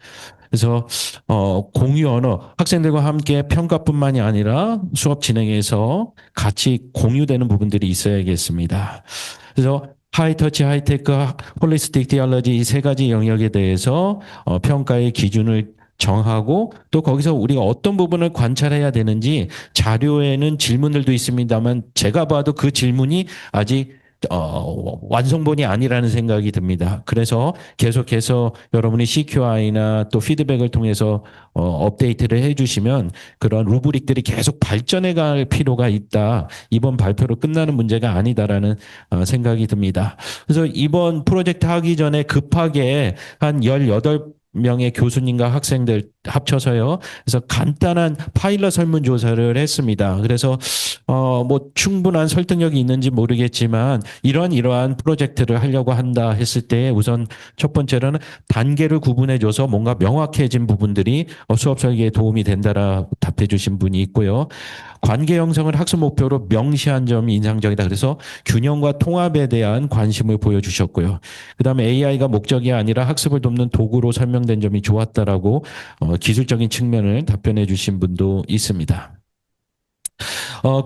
그래서 공유 언어, 학생들과 함께 평가뿐만이 아니라 수업 진행에서 같이 공유되는 부분들이 있어야겠습니다. 그래서 하이터치, 하이테크, 홀리스틱 디얼러지 이 3가지 영역에 대해서 평가의 기준을 정하고 또 거기서 우리가 어떤 부분을 관찰해야 되는지 자료에는 질문들도 있습니다만 제가 봐도 그 질문이 아직 완성본이 아니라는 생각이 듭니다. 그래서 계속해서 여러분이 CQI나 또 피드백을 통해서 업데이트를 해주시면 그런 루브릭들이 계속 발전해 갈 필요가 있다. 이번 발표로 끝나는 문제가 아니다라는 생각이 듭니다. 그래서 이번 프로젝트 하기 전에 급하게 한 18명의 교수님과 학생들 합쳐서요. 그래서 간단한 파일럿 설문조사를 했습니다. 그래서 뭐 충분한 설득력이 있는지 모르겠지만 이러한 프로젝트를 하려고 한다 했을 때 우선 첫 번째로는 단계를 구분해줘서 뭔가 명확해진 부분들이 수업 설계에 도움이 된다라 답해 주신 분이 있고요. 관계 형성을 학습 목표로 명시한 점이 인상적이다. 그래서 균형과 통합에 대한 관심을 보여주셨고요. 그다음에 AI가 목적이 아니라 학습을 돕는 도구로 설명된 점이 좋았다라고 기술적인 측면을 답변해 주신 분도 있습니다.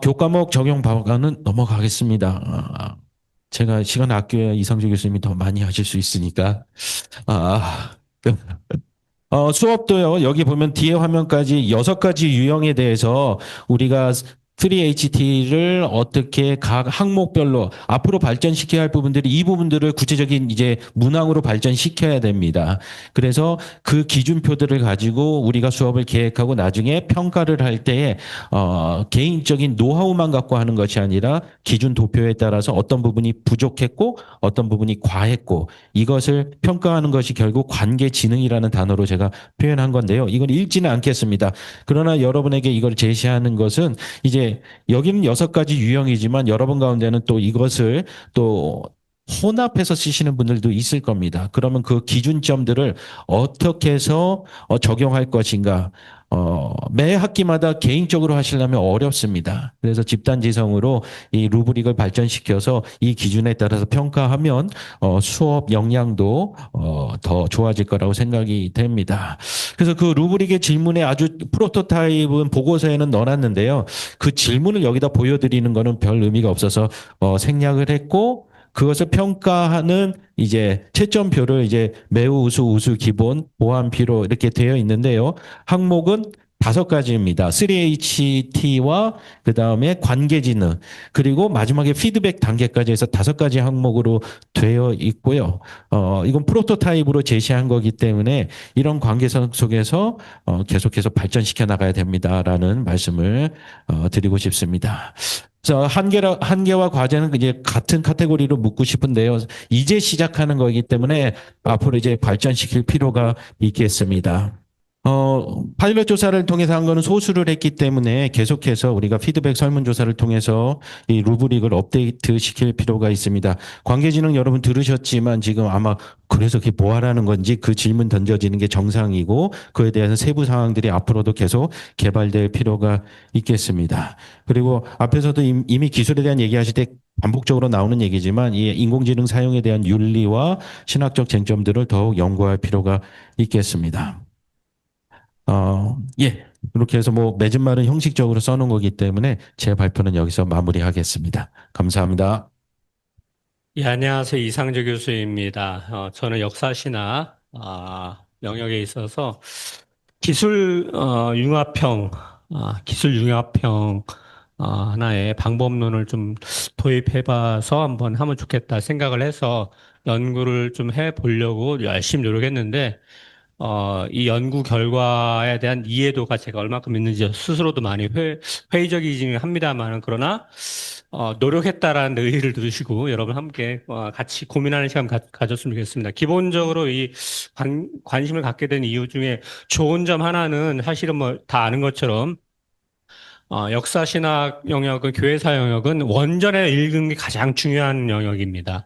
교과목 적용 방안은 넘어가겠습니다. 제가 시간 아껴야 이상주 교수님이 더 많이 하실 수 있으니까. 수업도요, 여기 보면 뒤에 화면까지 6가지 유형에 대해서 우리가 3HT를 어떻게 각 항목별로 앞으로 발전시켜야 할 부분들이 이 부분들을 구체적인 이제 문항으로 발전시켜야 됩니다. 그래서 그 기준표들을 가지고 우리가 수업을 계획하고 나중에 평가를 할 때에 개인적인 노하우만 갖고 하는 것이 아니라 기준 도표에 따라서 어떤 부분이 부족했고 어떤 부분이 과했고 이것을 평가하는 것이 결국 관계지능이라는 단어로 제가 표현한 건데요. 이건 읽지는 않겠습니다. 그러나 여러분에게 이걸 제시하는 것은 이제 여기는 6가지 유형이지만 여러분 가운데는 또 이것을 또 혼합해서 쓰시는 분들도 있을 겁니다. 그러면 그 기준점들을 어떻게 해서 적용할 것인가. 매 학기마다 개인적으로 하시려면 어렵습니다. 그래서 집단지성으로 이 루브릭을 발전시켜서 이 기준에 따라서 평가하면 수업 역량도 더 좋아질 거라고 생각이 됩니다. 그래서 그 루브릭의 질문에 아주 프로토타입은 보고서에는 넣어놨는데요. 그 질문을 여기다 보여드리는 거는 별 의미가 없어서 생략을 했고 그것을 평가하는 이제 채점표를 이제 매우 우수, 기본, 보안 필요 이렇게 되어 있는데요. 항목은 5가지입니다. 3HT와 그 다음에 관계지능 그리고 마지막에 피드백 단계까지 해서 5가지 항목으로 되어 있고요. 이건 프로토타입으로 제시한 거기 때문에 이런 관계성 속에서 계속해서 발전시켜 나가야 됩니다라는 말씀을 드리고 싶습니다. 자, 한계와 과제는 이제 같은 카테고리로 묻고 싶은데요. 이제 시작하는 거기 때문에 앞으로 이제 발전시킬 필요가 있겠습니다. 파일럿 조사를 통해서 한 거는 소수를 했기 때문에 계속해서 우리가 피드백 설문조사를 통해서 이 루브릭을 업데이트 시킬 필요가 있습니다. 관계지능 여러분 들으셨지만 지금 아마 그래서 그게 뭐 하라는 건지 그 질문 던져지는 게 정상이고 그에 대해서 세부 사항들이 앞으로도 계속 개발될 필요가 있겠습니다. 그리고 앞에서도 이미 기술에 대한 얘기하실 때 반복적으로 나오는 얘기지만 이 인공지능 사용에 대한 윤리와 신학적 쟁점들을 더욱 연구할 필요가 있겠습니다. 예. 이렇게 해서 뭐 맺은 말은 형식적으로 써놓은 거기 때문에 제 발표는 여기서 마무리하겠습니다. 감사합니다.
예, 안녕하세요. 이상조 교수입니다. 저는 역사시나 영역에 있어서 기술 융합형 하나의 방법론을 좀 도입해봐서 한번 하면 좋겠다 생각을 해서 연구를 좀 해보려고 열심히 노력했는데 이 연구 결과에 대한 이해도가 제가 얼마큼 있는지 스스로도 많이 회의적이긴 합니다만 그러나 노력했다라는 의의를 두시고 여러분 함께 같이 고민하는 시간 가졌으면 좋겠습니다. 기본적으로 이 관심을 갖게 된 이유 중에 좋은 점 하나는 사실은 뭐 다 아는 것처럼 역사 신학 영역은 교회사 영역은 원전에 읽은 게 가장 중요한 영역입니다.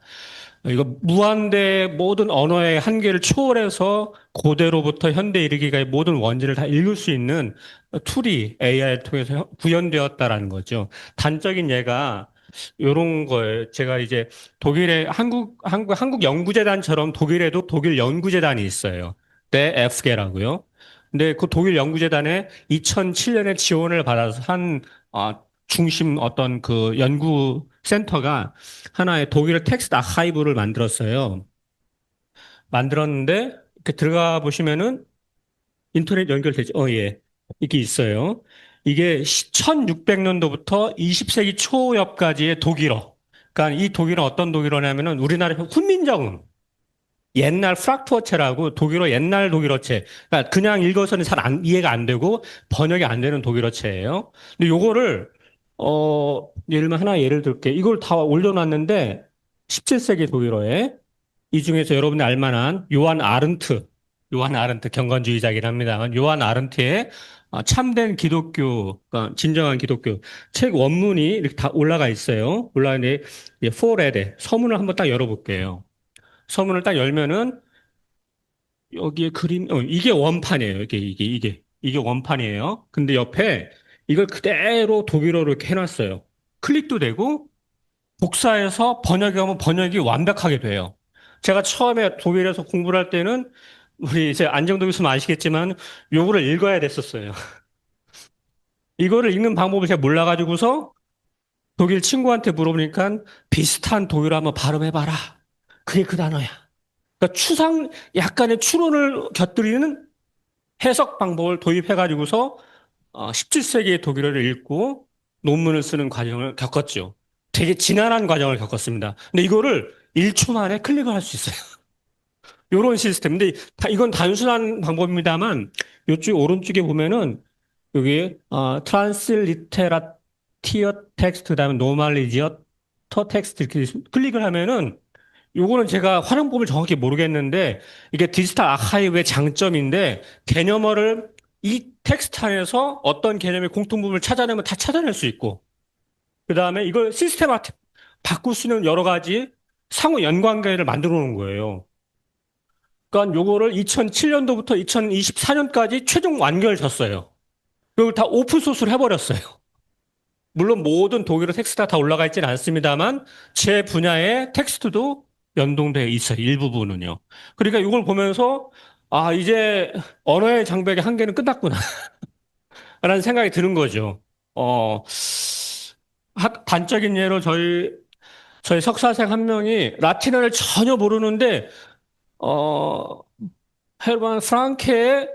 이거 무한대 모든 언어의 한계를 초월해서 고대로부터 현대 이르기까지 모든 원진을 다 읽을 수 있는 툴이 AI를 통해서 구현되었다라는 거죠. 단적인 예가 요런 거예요. 제가 이제 독일의 한국 연구재단처럼 독일에도 독일 연구재단이 있어요. 네, FG라고요. 근데 그 독일 연구재단에 2007년에 지원을 받아서 한 중심 어떤 그 연구 센터가 하나의 독일의 텍스트 아카이브를 만들었어요. 만들었는데 이렇게 들어가 보시면은 인터넷 연결되죠. 예. 이게 있어요. 이게 1600년도부터 20세기 초엽까지의 독일어. 그러니까 이 독일은 어떤 독일어냐면은 우리나라 훈민정음, 옛날 프락투어체라고 독일어 옛날 독일어체. 그러니까 그냥 읽어서는 잘 이해가 안 되고 번역이 안 되는 독일어체예요. 근데 요거를 예를 들면 하나 예를 들게. 이걸 다 올려놨는데 17세기 독일어에 이 중에서 여러분이 알만한 요한 아른트 경건주의자이긴 합니다만 요한 아른트의 참된 기독교, 그러니까 진정한 기독교 책 원문이 이렇게 다 올라가 있어요. 올라가는데 포레데 서문을 한번 딱 열어볼게요. 서문을 딱 열면은 여기에 그림, 이게 원판이에요. 이게 원판이에요. 근데 옆에 이걸 그대로 독일어로 이렇게 해놨어요. 클릭도 되고 복사해서 번역하면 번역이 완벽하게 돼요. 제가 처음에 독일에서 공부를 할 때는 우리 이제 안정도 교수님 아시겠지만 요거를 읽어야 됐었어요. 이거를 읽는 방법을 제가 몰라가지고서 독일 친구한테 물어보니까 비슷한 독일어 한번 발음해봐라. 그게 그 단어야. 그러니까 약간의 추론을 곁들이는 해석 방법을 도입해가지고서 17세기의 독일어를 읽고 논문을 쓰는 과정을 겪었죠. 되게 지난한 과정을 겪었습니다. 근데 이거를 1초 만에 클릭을 할 수 있어요. 이런 시스템. 근데 이건 단순한 방법입니다만 이쪽 오른쪽에 보면은 여기 트란슬리테라티어 텍스트 그다음에 노말리지어 터 텍스트 이렇게 클릭을 하면은 요거는 제가 활용법을 정확히 모르겠는데 이게 디지털 아카이브의 장점인데 개념어를 이 텍스트 안에서 어떤 개념의 공통부분을 찾아내면 다 찾아낼 수 있고 그다음에 이걸 시스템화틱 바꿀 수 있는 여러 가지 상호 연관계를 만들어 놓은 거예요. 그러니까 요거를 2007년도부터 2024년까지 최종 완결졌어요. 그걸 다 오픈소스로 해버렸어요. 물론 모든 독일어 텍스트가 다 올라가 있지는 않습니다만 제 분야의 텍스트도 연동되어 있어요. 일부분은요. 그러니까 이걸 보면서 이제 언어의 장벽의 한계는 끝났구나. 라는 생각이 드는 거죠. 단적인 예로 저희 석사생 한 명이 라틴어를 전혀 모르는데 헤르만 프랑케의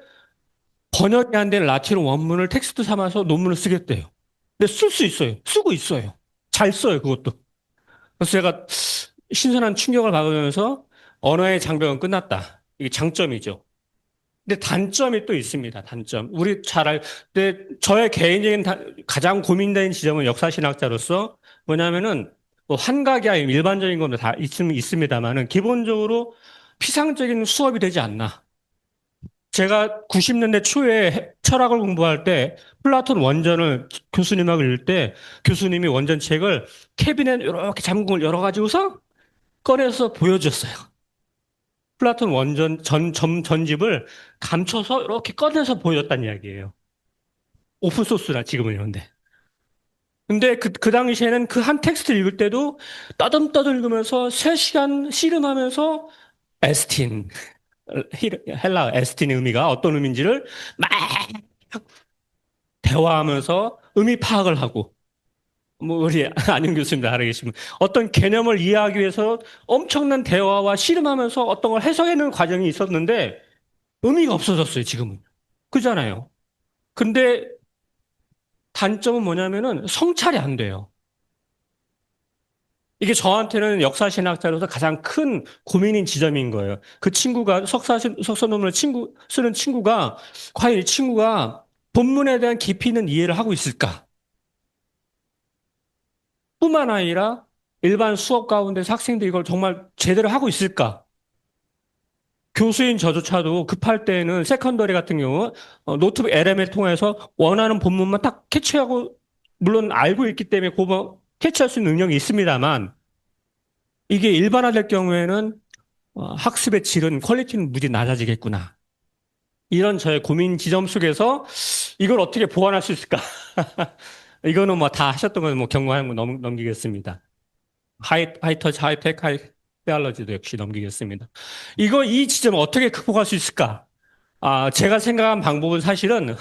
번역이 안 된 라틴어 원문을 텍스트 삼아서 논문을 쓰겠대요. 근데 쓸 수 있어요. 쓰고 있어요. 잘 써요, 그것도. 그래서 제가 신선한 충격을 받으면서 언어의 장벽은 끝났다. 이게 장점이죠. 근데 단점이 또 있습니다. 단점. 근데 저의 개인적인 가장 고민되는 지점은 역사신학자로서 뭐냐면은 뭐 환각이야 일반적인 건 다 있습니다만은 기본적으로 피상적인 수업이 되지 않나. 제가 90년대 초에 철학을 공부할 때 플라톤 원전을 교수님하고 읽을 때 교수님이 원전 책을 캐비넷 이렇게 잠금을 열어가지고서 꺼내서 보여줬어요. 플라톤 원전 전집을 감춰서 이렇게 꺼내서 보여줬다는 이야기예요. 오픈소스라 지금은 이런데. 근데 그 당시에는 그 한 텍스트 읽을 때도 떠듬떠듬 읽으면서 3시간 씨름하면서 에스틴, 헬라 에스틴의 의미가 어떤 의미인지를 막 대화하면서 의미 파악을 하고 뭐 우리 안영 교수님도 알고 계시면 어떤 개념을 이해하기 위해서 엄청난 대화와 씨름하면서 어떤 걸 해석해내는 과정이 있었는데 의미가 없어졌어요, 지금은. 그잖아요. 근데 단점은 뭐냐면은 성찰이 안 돼요. 이게 저한테는 역사신학자로서 가장 큰 고민인 지점인 거예요. 그 친구가 석사 논문을 쓰는 친구가 과연 이 친구가 본문에 대한 깊이 있는 이해를 하고 있을까? 뿐만 아니라 일반 수업 가운데서 학생들이 이걸 정말 제대로 하고 있을까? 교수인 저조차도 급할 때는 세컨더리 같은 경우 노트북 LM을 통해서 원하는 본문만 딱 캐치하고 물론 알고 있기 때문에 캐치할 수 있는 능력이 있습니다만 이게 일반화될 경우에는 학습의 질은 퀄리티는 무지 낮아지겠구나. 이런 저의 고민 지점 속에서 이걸 어떻게 보완할 수 있을까? 이거는 뭐 다 하셨던 건 뭐 경고하는 거 넘기겠습니다. 하이터치, 하이텍, 하이테올로지도 역시 넘기겠습니다. 이 지점을 어떻게 극복할 수 있을까? 제가 생각한 방법은 사실은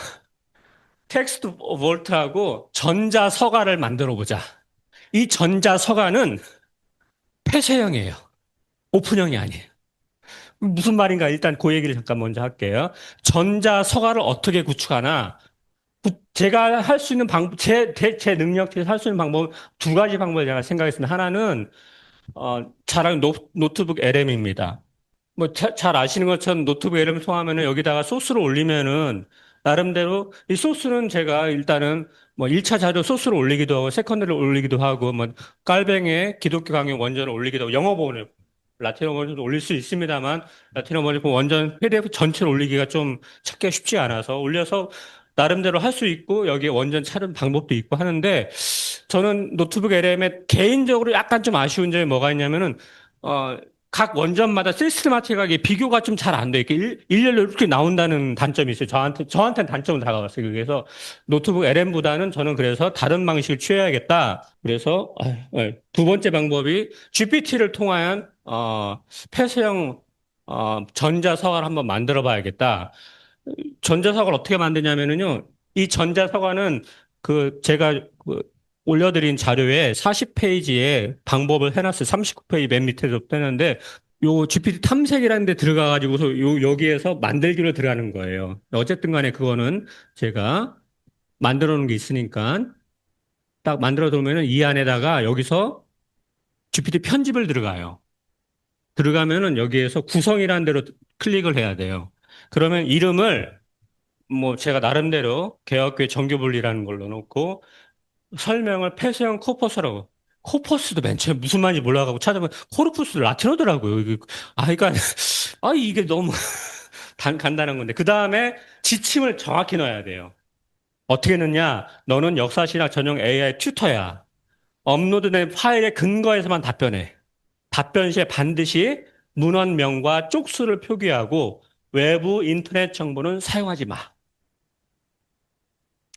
텍스트 볼트하고 전자서가를 만들어 보자. 이 전자서가는 폐쇄형이에요. 오픈형이 아니에요. 무슨 말인가 일단 그 얘기를 잠깐 먼저 할게요. 전자서가를 어떻게 구축하나? 제가 할 수 있는 방법, 제 능력치에서 할 수 있는 방법, 두 가지 방법을 제가 생각했습니다. 하나는, 잘 아는 노트북 LM입니다. 뭐, 잘 아시는 것처럼 노트북 LM 통하면은 여기다가 소스를 올리면은, 나름대로, 이 소스는 제가 일단은 뭐 1차 자료 소스를 올리기도 하고, 세컨드를 올리기도 하고, 뭐, 깔뱅의 기독교 강의 원전을 올리기도 하고, 영어 번역, 라틴어 번역도 올릴 수 있습니다만, 라틴어 번역 원전 PDF 전체를 올리기가 좀 찾기가 쉽지 않아서 올려서 나름대로 할 수 있고, 여기에 원전 찾은 방법도 있고 하는데, 저는 노트북 LM에 개인적으로 약간 좀 아쉬운 점이 뭐가 있냐면은, 각 원전마다 시스테마틱하게 비교가 좀 잘 안 돼. 이렇게 일렬로 이렇게 나온다는 단점이 있어요. 저한테는 단점으로 다가왔어요. 그래서 노트북 LM보다는 저는 그래서 다른 방식을 취해야겠다. 그래서, 두 번째 방법이 GPT를 통한, 폐쇄형, 전자서관을 한번 만들어 봐야겠다. 전자서관을 어떻게 만드냐면은요, 이 전자서관은 제가 올려드린 자료에 40페이지에 방법을 해놨어요. 39페이지 맨 밑에서 했는데, 요 GPT 탐색이라는 데 들어가가지고서 여기에서 만들기로 들어가는 거예요. 어쨌든 간에 그거는 제가 만들어 놓은 게 있으니까 딱 만들어 놓으면은 이 안에다가 여기서 GPT 편집을 들어가요. 들어가면은 여기에서 구성이라는 데로 클릭을 해야 돼요. 그러면 이름을 뭐 제가 나름대로 개혁교회 정규분리라는 걸로 놓고 설명을 폐쇄형 코퍼스라고. 코퍼스도 맨 처음에 무슨 말인지 몰라가고 찾아보면 코르푸스 라틴어더라고요. 그러니까 이게 너무 간단한 건데 그 다음에 지침을 정확히 넣어야 돼요. 어떻게 넣냐? 너는 역사신학 전용 AI 튜터야. 업로드된 파일의 근거에서만 답변해. 답변 시에 반드시 문헌명과 쪽수를 표기하고 외부 인터넷 정보는 사용하지 마.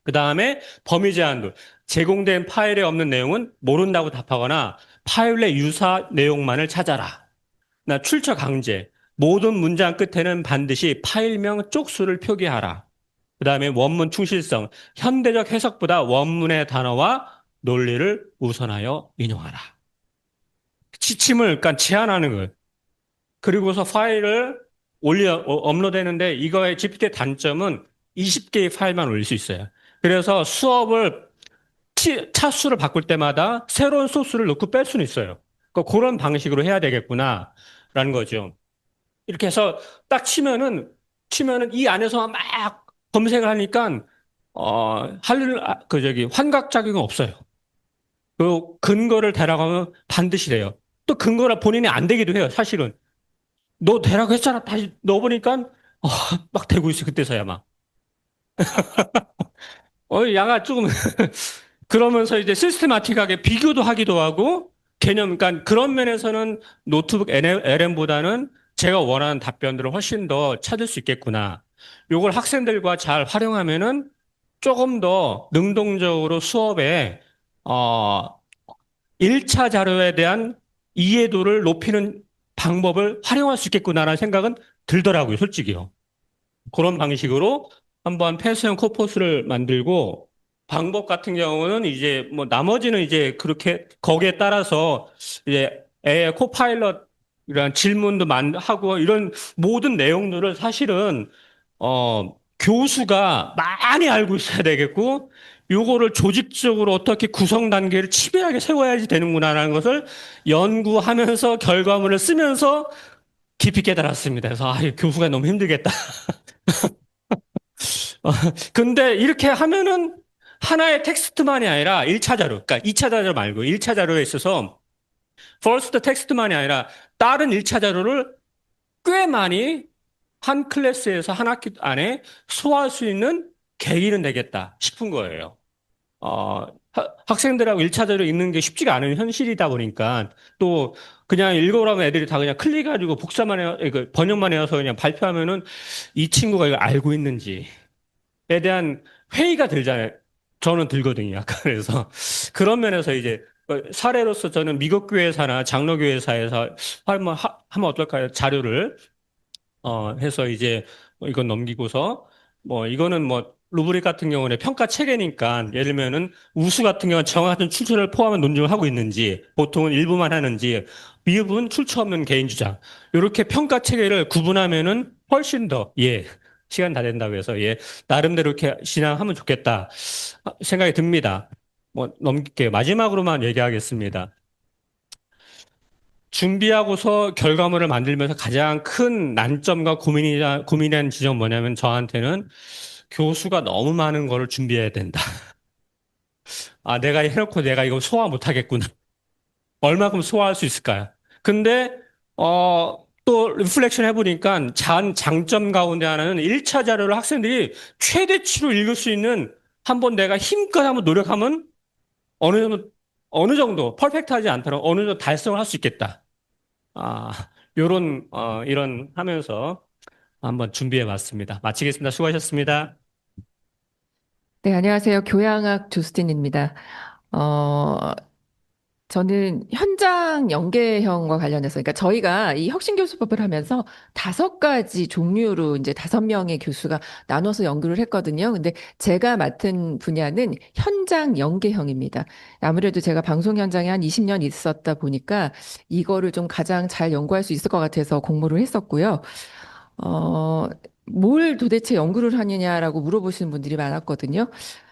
그 다음에 범위 제한도 제공된 파일에 없는 내용은 모른다고 답하거나 파일 내 유사 내용만을 찾아라. 나 출처 강제. 모든 문장 끝에는 반드시 파일명 쪽수를 표기하라. 그 다음에 원문 충실성. 현대적 해석보다 원문의 단어와 논리를 우선하여 인용하라. 지침을 그러니까 제한하는 거예요. 그리고서 파일을 업로드했는데 이거의 GPT의 단점은 20개의 파일만 올릴 수 있어요. 그래서 수업을 차수를 바꿀 때마다 새로운 소스를 넣고 뺄 수는 있어요. 그러니까 그런 방식으로 해야 되겠구나라는 거죠. 이렇게 해서 딱 치면은 이 안에서 막 검색을 하니까 환각작용은 없어요. 그 근거를 대라고 하면 반드시 돼요. 또 근거를 본인이 안 되기도 해요. 사실은 너 대라고 했잖아. 다시 넣어보니까 막 되고 있어. 그때서야 막. 양아 조금 그러면서 이제 시스테마틱하게 비교도 하기도 하고 그러니까 그런 면에서는 노트북 LM보다는 제가 원하는 답변들을 훨씬 더 찾을 수 있겠구나. 요걸 학생들과 잘 활용하면은 조금 더 능동적으로 수업에 1차 자료에 대한 이해도를 높이는 방법을 활용할 수 있겠구나라는 생각은 들더라고요, 솔직히요. 그런 방식으로 한번 폐쇄형 코퍼스를 만들고 방법 같은 경우는 이제 뭐 나머지는 이제 그렇게 거기에 따라서 이제 AI 코파일럿이란 질문도 하고 이런 모든 내용들을 사실은 교수가 많이 알고 있어야 되겠고 요거를 조직적으로 어떻게 구성 단계를 치밀하게 세워야지 되는구나라는 것을 연구하면서 결과물을 쓰면서 깊이 깨달았습니다. 그래서 교수가 너무 힘들겠다. 근데 이렇게 하면은 하나의 텍스트만이 아니라 1차 자료, 그러니까 2차 자료 말고 1차 자료에 있어서 first 텍스트만이 아니라 다른 1차 자료를 꽤 많이 한 클래스에서 한 학기 안에 소화할 수 있는 계기는 되겠다 싶은 거예요. 학생들하고 1차 자료 읽는 게 쉽지가 않은 현실이다 보니까 또 그냥 읽어라면 애들이 다 그냥 클릭해가지고 번역만 해서 그냥 발표하면은 이 친구가 이걸 알고 있는지에 대한 회의가 들잖아요. 저는 들거든요. 약간 그래서 그런 면에서 이제 사례로서 저는 미국 교회사나 장로교회사에서 하면 어떨까요? 자료를 해서 이제 이건 넘기고서 이거는 루브릭 같은 경우는 평가 체계니까 예를 들면은 우수 같은 경우는 정확한 출처를 포함한 논증을 하고 있는지 보통은 일부만 하는지 미흡은 출처 없는 개인 주장 이렇게 평가 체계를 구분하면은 훨씬 더 시간 다 된다고 해서 예, 나름대로 이렇게 진행하면 좋겠다 생각이 듭니다. 뭐 넘길게요. 마지막으로만 얘기하겠습니다. 준비하고서 결과물을 만들면서 가장 큰 난점과 고민이라는 지점 뭐냐면 저한테는 교수가 너무 많은 거를 준비해야 된다. 아, 내가 해놓고 내가 이거 소화 못 하겠구나. 얼마큼 소화할 수 있을까요? 근데, 또 리플렉션 해보니까 장점 가운데 하나는 1차 자료를 학생들이 최대치로 읽을 수 있는 한번 내가 힘껏 한번 노력하면 어느 정도, 퍼펙트하지 않더라도 어느 정도 달성을 할 수 있겠다. 아, 이런 하면서 한번 준비해 봤습니다. 마치겠습니다. 수고하셨습니다.
네, 안녕하세요. 교양학 조스틴입니다. 어, 저는 현장 연계형과 관련해서, 그러니까 저희가 이 혁신교수법을 하면서 5가지 종류로 이제 5명의 교수가 나눠서 연구를 했거든요. 근데 제가 맡은 분야는 현장 연계형입니다. 아무래도 제가 방송 현장에 한 20년 있었다 보니까 이거를 좀 가장 잘 연구할 수 있을 것 같아서 공모를 했었고요. 뭘 도대체 연구를 하느냐라고 물어보시는 분들이 많았거든요.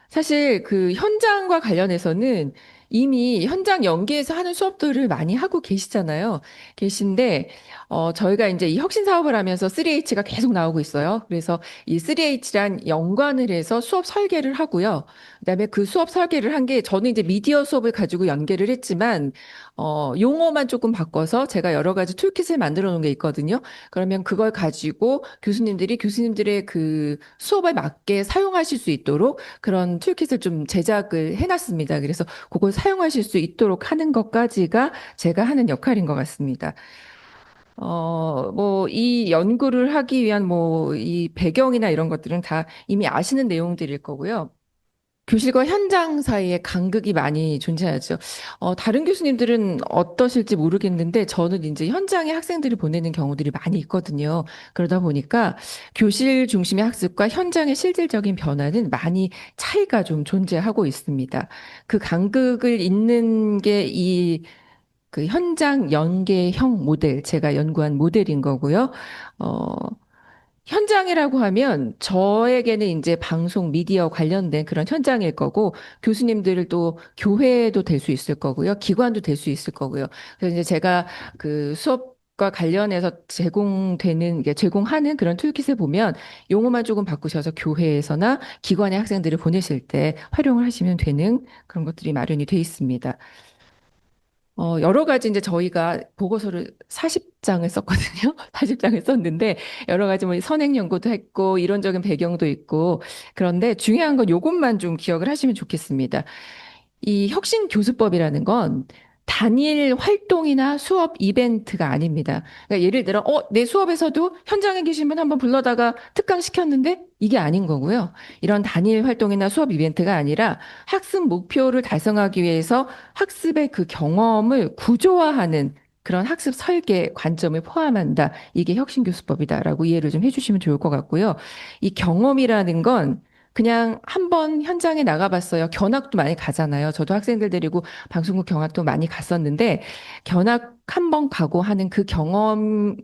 사실 그 현장과 관련해서는 이미 현장 연계에서 하는 수업들을 많이 하고 계시잖아요. 계신데, 저희가 이제 이 혁신 사업을 하면서 3H가 계속 나오고 있어요. 그래서 이 3H란 연관을 해서 수업 설계를 하고요. 그다음에 그 수업 설계를 한 게 저는 이제 미디어 수업을 가지고 연계를 했지만, 용어만 조금 바꿔서 제가 여러 가지 툴킷을 만들어 놓은 게 있거든요. 그러면 그걸 가지고 교수님들의 그 수업에 맞게 사용하실 수 있도록 그런 툴킷을 좀 제작을 해놨습니다. 그래서 그걸 사용하실 수 있도록 하는 것까지가 제가 하는 역할인 것 같습니다. 뭐, 이 연구를 하기 위한 뭐, 이 배경이나 이런 것들은 다 이미 아시는 내용들일 거고요. 교실과 현장 사이에 간극이 많이 존재하죠. 다른 교수님들은 어떠실지 모르겠는데 저는 이제 현장에 학생들을 보내는 경우들이 많이 있거든요. 그러다 보니까 교실 중심의 학습과 현장의 실질적인 변화는 많이 차이가 좀 존재하고 있습니다. 그 간극을 잇는 게 그 현장 연계형 모델, 제가 연구한 모델인 거고요. 어, 현장이라고 하면 저에게는 이제 방송 미디어 관련된 그런 현장일 거고 교수님들을 또 교회도 될 수 있을 거고요. 기관도 될 수 있을 거고요. 그래서 이제 제가 그 수업과 관련해서 제공하는 그런 툴킷을 보면 용어만 조금 바꾸셔서 교회에서나 기관의 학생들을 보내실 때 활용을 하시면 되는 그런 것들이 마련이 돼 있습니다. 여러 가지 이제 저희가 보고서를 40장을 썼거든요. 40장을 썼는데 여러 가지 뭐 선행 연구도 했고 이론적인 배경도 있고 그런데 중요한 건 요것만 좀 기억을 하시면 좋겠습니다. 이 혁신 교수법이라는 건 단일 활동이나 수업 이벤트가 아닙니다. 그러니까 예를 들어, 내 수업에서도 현장에 계신 분 한번 불러다가 특강시켰는데 이게 아닌 거고요. 이런 단일 활동이나 수업 이벤트가 아니라 학습 목표를 달성하기 위해서 학습의 그 경험을 구조화하는 그런 학습 설계 관점을 포함한다. 이게 혁신교수법이다라고 이해를 좀 해주시면 좋을 것 같고요. 이 경험이라는 건 그냥 한번 현장에 나가봤어요. 견학도 많이 가잖아요. 저도 학생들 데리고 방송국 견학도 많이 갔었는데 견학 한번 가고 하는 그 경험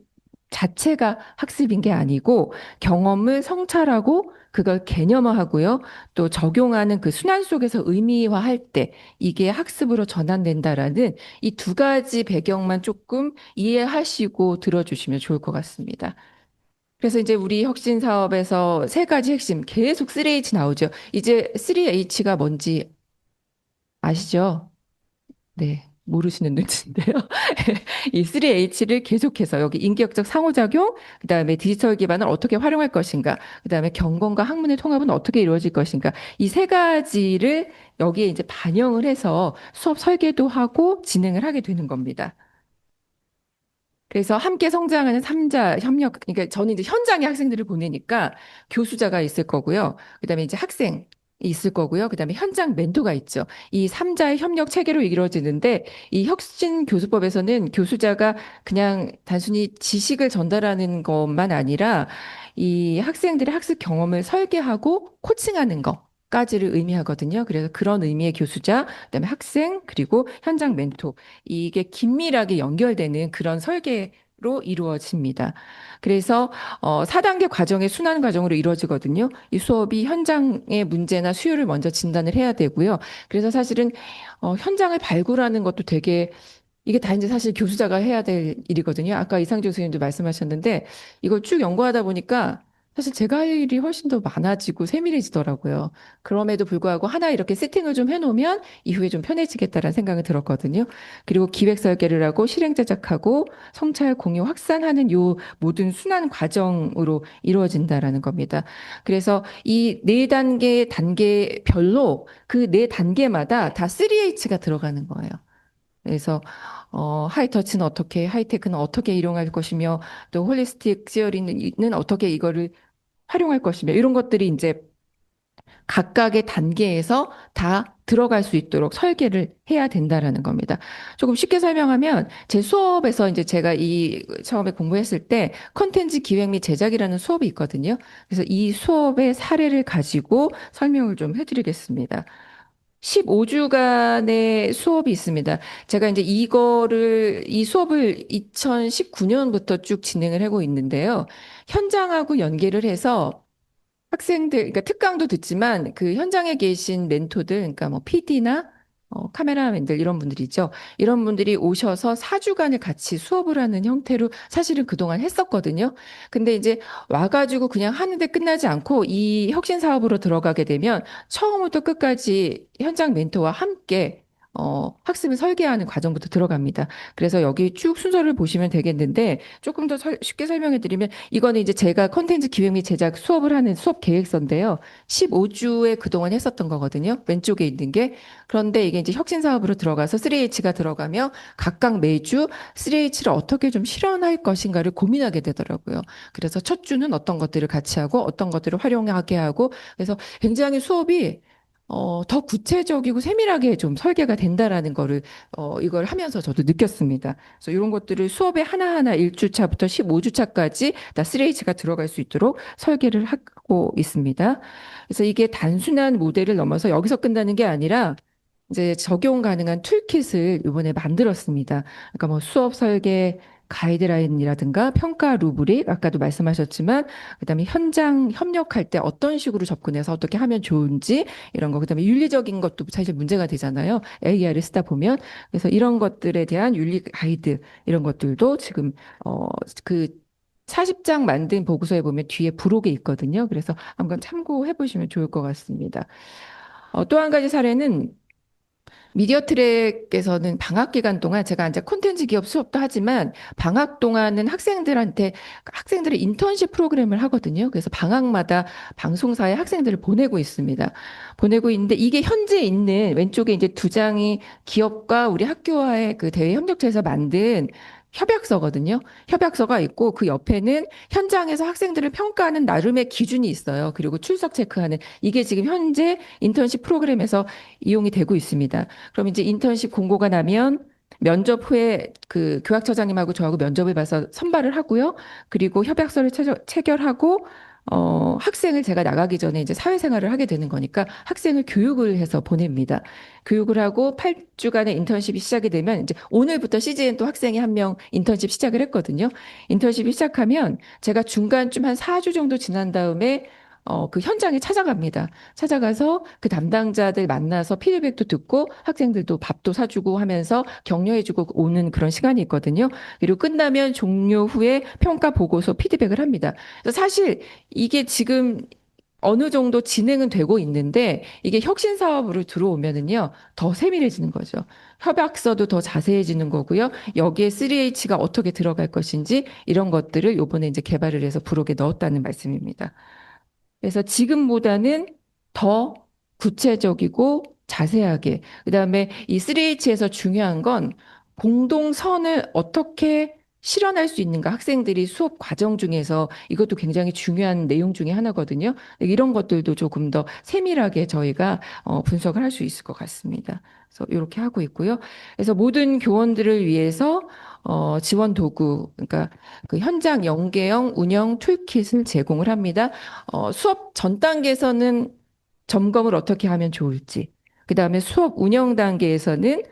자체가 학습인 게 아니고 경험을 성찰하고 그걸 개념화하고요. 또 적용하는 그 순환 속에서 의미화할 때 이게 학습으로 전환된다라는 이 2가지 배경만 조금 이해하시고 들어주시면 좋을 것 같습니다. 그래서 이제 우리 혁신 사업에서 3가지 핵심 계속 3H 나오죠. 이제 3H가 뭔지 아시죠? 네. 모르시는 눈치인데요. 이 3H를 계속해서 여기 인격적 상호작용, 그다음에 디지털 기반을 어떻게 활용할 것인가, 그다음에 경공과 학문의 통합은 어떻게 이루어질 것인가. 이 3가지를 여기에 이제 반영을 해서 수업 설계도 하고 진행을 하게 되는 겁니다. 그래서 함께 성장하는 3자 협력, 그러니까 저는 이제 현장에 학생들을 보내니까 교수자가 있을 거고요. 그다음에 이제 학생이 있을 거고요. 그다음에 현장 멘토가 있죠. 이 3자의 협력 체계로 이루어지는데 이 혁신 교수법에서는 교수자가 그냥 단순히 지식을 전달하는 것만 아니라 이 학생들의 학습 경험을 설계하고 코칭하는 거. 까지를 의미하거든요. 그래서 그런 의미의 교수자, 그다음에 학생, 그리고 현장 멘토. 이게 긴밀하게 연결되는 그런 설계를 이루어집니다. 그래서 4단계 과정의 순환 과정으로 이루어지거든요. 이 수업이 현장의 문제나 수요를 먼저 진단을 해야 되고요. 그래서 사실은 현장을 발굴하는 것도 되게 이게 다 이제 사실 교수자가 해야 될 일이거든요. 아까 이상조 교수님도 말씀하셨는데 이걸 쭉 연구하다 보니까 사실 제가 할 일이 훨씬 더 많아지고 세밀해지더라고요. 그럼에도 불구하고 하나 이렇게 세팅을 좀 해놓으면 이후에 좀 편해지겠다라는 생각이 들었거든요. 그리고 기획 설계를 하고 실행 제작하고 성찰, 공유, 확산하는 요 모든 순환 과정으로 이루어진다라는 겁니다. 그래서 이 네 단계별로 그 네 단계마다 다 3H가 들어가는 거예요. 그래서 하이터치는 어떻게, 하이테크는 어떻게 이용할 것이며 또 홀리스틱 시어리는 어떻게 이거를 활용할 것이며 이런 것들이 이제 각각의 단계에서 다 들어갈 수 있도록 설계를 해야 된다라는 겁니다. 조금 쉽게 설명하면 제 수업에서 이제 제가 이 처음에 공부했을 때 컨텐츠 기획 및 제작이라는 수업이 있거든요. 그래서 이 수업의 사례를 가지고 설명을 좀 해드리겠습니다. 15주간의 수업이 있습니다. 제가 이제 이 수업을 2019년부터 쭉 진행을 하고 있는데요. 현장하고 연계를 해서 학생들, 그러니까 특강도 듣지만 그 현장에 계신 멘토들, 그러니까 뭐 PD나 카메라맨들 이런 분들이죠. 이런 분들이 오셔서 4주간을 같이 수업을 하는 형태로 사실은 그동안 했었거든요. 근데 이제 와가지고 그냥 하는데 끝나지 않고 이 혁신 사업으로 들어가게 되면 처음부터 끝까지 현장 멘토와 함께 학습을 설계하는 과정부터 들어갑니다. 그래서 여기 쭉 순서를 보시면 되겠는데 조금 더 쉽게 설명해 드리면 이거는 이제 제가 컨텐츠 기획 및 제작 수업을 하는 수업 계획서인데요. 15주에 그동안 했었던 거거든요. 왼쪽에 있는 게. 그런데 이게 이제 혁신 사업으로 들어가서 3H가 들어가며 각각 매주 3H를 어떻게 좀 실현할 것인가를 고민하게 되더라고요. 그래서 첫 주는 어떤 것들을 같이 하고 어떤 것들을 활용하게 하고 그래서 굉장히 수업이 더 구체적이고 세밀하게 좀 설계가 된다라는 거를, 이걸 하면서 저도 느꼈습니다. 그래서 이런 것들을 수업에 하나하나 1주차부터 15주차까지 다 3H가 들어갈 수 있도록 설계를 하고 있습니다. 그래서 이게 단순한 모델을 넘어서 여기서 끝나는 게 아니라 이제 적용 가능한 툴킷을 이번에 만들었습니다. 그러니까 뭐 수업 설계, 가이드라인이라든가 평가 루브릭, 아까도 말씀하셨지만, 그다음에 현장 협력할 때 어떤 식으로 접근해서 어떻게 하면 좋은지, 이런 거, 그다음에 윤리적인 것도 사실 문제가 되잖아요. AI를 쓰다 보면. 그래서 이런 것들에 대한 윤리 가이드, 이런 것들도 지금, 그 40장 만든 보고서에 보면 뒤에 부록에 있거든요. 그래서 한번 참고해 보시면 좋을 것 같습니다. 또 한 가지 사례는 미디어 트랙에서는 방학 기간 동안 제가 이제 콘텐츠 기업 수업도 하지만 방학 동안은 학생들의 인턴십 프로그램을 하거든요. 그래서 방학마다 방송사에 학생들을 보내고 있습니다. 보내고 있는데 이게 현재 있는 왼쪽에 이제 두 장이 기업과 우리 학교와의 그 대외 협력체에서 만든 협약서거든요. 협약서가 있고 그 옆에는 현장에서 학생들을 평가하는 나름의 기준이 있어요. 그리고 출석 체크하는 이게 지금 현재 인턴십 프로그램에서 이용이 되고 있습니다. 그럼 이제 인턴십 공고가 나면 면접 후에 그 교학처장님하고 저하고 면접을 봐서 선발을 하고요. 그리고 협약서를 체결하고 학생을 제가 나가기 전에 이제 사회생활을 하게 되는 거니까 학생을 교육을 해서 보냅니다. 교육을 하고 8주간의 인턴십이 시작이 되면 이제 오늘부터 CGN 또 학생이 한 명 인턴십 시작을 했거든요. 인턴십이 시작하면 제가 중간쯤 한 4주 정도 지난 다음에 그 현장에 찾아갑니다. 찾아가서 그 담당자들 만나서 피드백도 듣고 학생들도 밥도 사주고 하면서 격려해주고 오는 그런 시간이 있거든요. 그리고 끝나면 종료 후에 평가 보고서 피드백을 합니다. 그래서 사실 이게 지금 어느 정도 진행은 되고 있는데 이게 혁신 사업으로 들어오면은요 더 세밀해지는 거죠. 협약서도 더 자세해지는 거고요. 여기에 3H가 어떻게 들어갈 것인지 이런 것들을 요번에 이제 개발을 해서 부록에 넣었다는 말씀입니다. 그래서 지금보다는 더 구체적이고 자세하게, 그다음에 이 3H에서 중요한 건 공동선을 어떻게 실현할 수 있는가 학생들이 수업 과정 중에서 이것도 굉장히 중요한 내용 중에 하나거든요. 이런 것들도 조금 더 세밀하게 저희가 분석을 할 수 있을 것 같습니다. 그래서 이렇게 하고 있고요. 그래서 모든 교원들을 위해서 지원 도구, 그러니까 그 현장 연계형 운영 툴킷을 제공을 합니다. 수업 전 단계에서는 점검을 어떻게 하면 좋을지, 그 다음에 수업 운영 단계에서는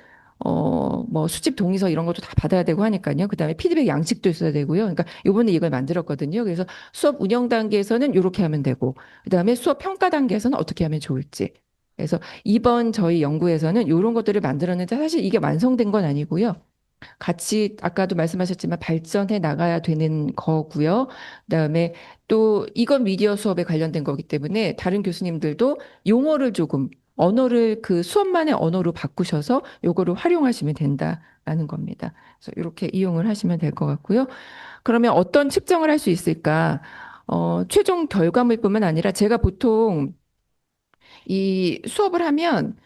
뭐 수집 동의서 이런 것도 다 받아야 되고 하니까요. 그다음에 피드백 양식도 있어야 되고요. 그러니까 요번에 이걸 만들었거든요. 그래서 수업 운영 단계에서는 이렇게 하면 되고, 그다음에 수업 평가 단계에서는 어떻게 하면 좋을지. 그래서 이번 저희 연구에서는 이런 것들을 만들었는데 사실 이게 완성된 건 아니고요. 같이 아까도 말씀하셨지만 발전해 나가야 되는 거고요. 그다음에 또 이건 미디어 수업에 관련된 거기 때문에 다른 교수님들도 용어를 조금 언어를 그 수업만의 언어로 바꾸셔서 요거를 활용하시면 된다라는 겁니다. 그래서 이렇게 이용을 하시면 될 것 같고요. 그러면 어떤 측정을 할 수 있을까? 최종 결과물뿐만 아니라 제가 보통 이 수업을 하면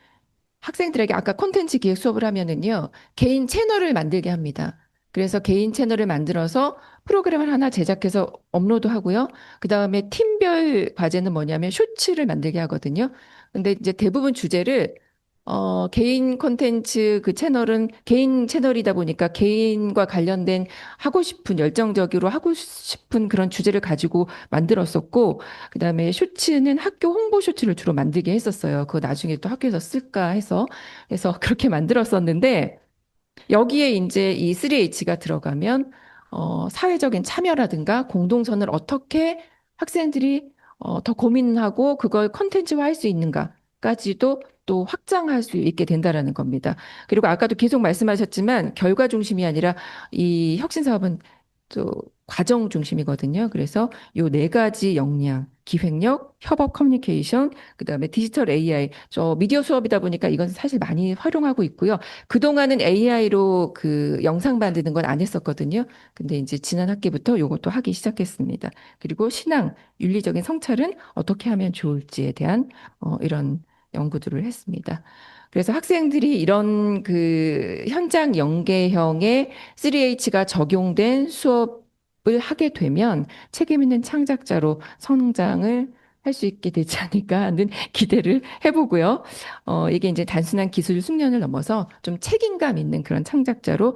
학생들에게 아까 콘텐츠 기획 수업을 하면은요, 개인 채널을 만들게 합니다. 그래서 개인 채널을 만들어서 프로그램을 하나 제작해서 업로드 하고요. 그 다음에 팀별 과제는 뭐냐면 쇼츠를 만들게 하거든요. 근데 이제 대부분 주제를 개인 콘텐츠 그 채널은 개인 채널이다 보니까 개인과 관련된 하고 싶은 열정적으로 하고 싶은 그런 주제를 가지고 만들었었고, 그다음에 쇼츠는 학교 홍보 쇼츠를 주로 만들게 했었어요. 그거 나중에 또 학교에서 쓸까 해서. 그래서 그렇게 만들었었는데, 여기에 이제 이 3H가 들어가면, 사회적인 참여라든가 공동선을 어떻게 학생들이 더 고민하고 그걸 컨텐츠화 할 수 있는가까지도 또 확장할 수 있게 된다라는 겁니다. 그리고 아까도 계속 말씀하셨지만 결과 중심이 아니라 이 혁신 사업은 또 과정 중심이거든요. 그래서 요 네 가지 역량, 기획력, 협업 커뮤니케이션, 그다음에 디지털 AI. 저 미디어 수업이다 보니까 이건 사실 많이 활용하고 있고요. 그동안은 AI로 그 영상 만드는 건 안 했었거든요. 근데 이제 지난 학기부터 요것도 하기 시작했습니다. 그리고 신앙, 윤리적인 성찰은 어떻게 하면 좋을지에 대한 이런 연구들을 했습니다. 그래서 학생들이 이런 그 현장 연계형의 3H가 적용된 수업을 하게 되면 책임 있는 창작자로 성장을 할 수 있게 되지 않을까 하는 기대를 해보고요. 이게 이제 단순한 기술 숙련을 넘어서 좀 책임감 있는 그런 창작자로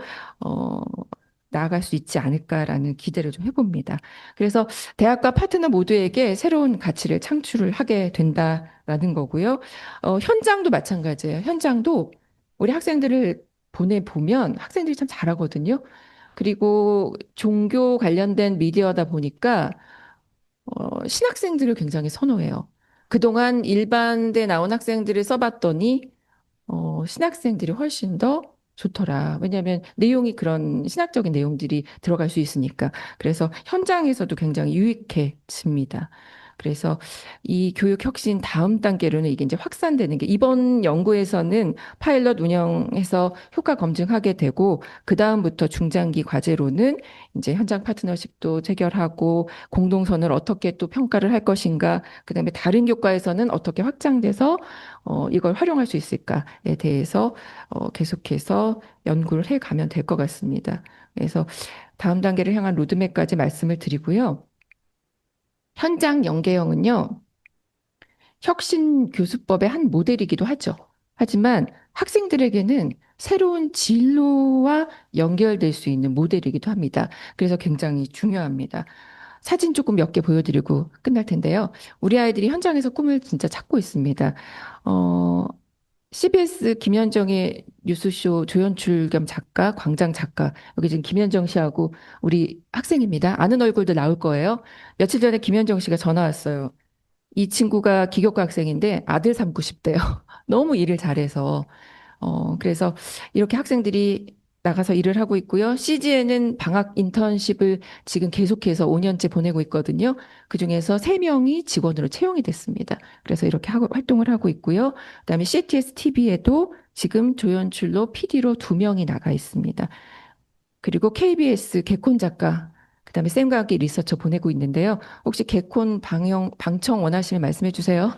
나아갈 수 있지 않을까라는 기대를 좀 해봅니다. 그래서 대학과 파트너 모두에게 새로운 가치를 창출을 하게 된다라는 거고요. 현장도 마찬가지예요. 현장도 우리 학생들을 보내보면 학생들이 참 잘하거든요. 그리고 종교 관련된 미디어다 보니까 신학생들을 굉장히 선호해요. 그동안 일반대 나온 학생들을 써봤더니 신학생들이 훨씬 더 좋더라. 왜냐하면 내용이 그런 신학적인 내용들이 들어갈 수 있으니까. 그래서 현장에서도 굉장히 유익해집니다. 그래서 이 교육 혁신 다음 단계로는 이게 이제 확산되는 게 이번 연구에서는 파일럿 운영해서 효과 검증하게 되고 그 다음부터 중장기 과제로는 이제 현장 파트너십도 체결하고 공동선을 어떻게 또 평가를 할 것인가, 그다음에 다른 교과에서는 어떻게 확장돼서 이걸 활용할 수 있을까에 대해서 계속해서 연구를 해 가면 될 것 같습니다. 그래서 다음 단계를 향한 로드맵까지 말씀을 드리고요. 현장 연계형은요, 혁신 교수법의 한 모델이기도 하죠. 하지만 학생들에게는 새로운 진로와 연결될 수 있는 모델이기도 합니다. 그래서 굉장히 중요합니다. 사진 조금 몇 개 보여드리고 끝날 텐데요. 우리 아이들이 현장에서 꿈을 진짜 찾고 있습니다. CBS 김현정의 뉴스쇼 조연출 겸 작가, 광장 작가. 여기 지금 김현정 씨하고 우리 학생입니다. 아는 얼굴도 나올 거예요. 며칠 전에 김현정 씨가 전화 왔어요. 이 친구가 기교과 학생인데 아들 삼고 싶대요. 너무 일을 잘해서. 그래서 이렇게 학생들이 나가서 일을 하고 있고요. CGN은 방학 인턴십을 지금 계속해서 5년째 보내고 있거든요. 그중에서 3명이 직원으로 채용이 됐습니다. 그래서 이렇게 활동을 하고 있고요. 그다음에 CTS TV에도 지금 조연출로 PD로 2명이 나가 있습니다. 그리고 KBS 개콘 작가, 그다음에 쌤과 함께 리서처 보내고 있는데요. 혹시 개콘 방청 원하시면 말씀해 주세요.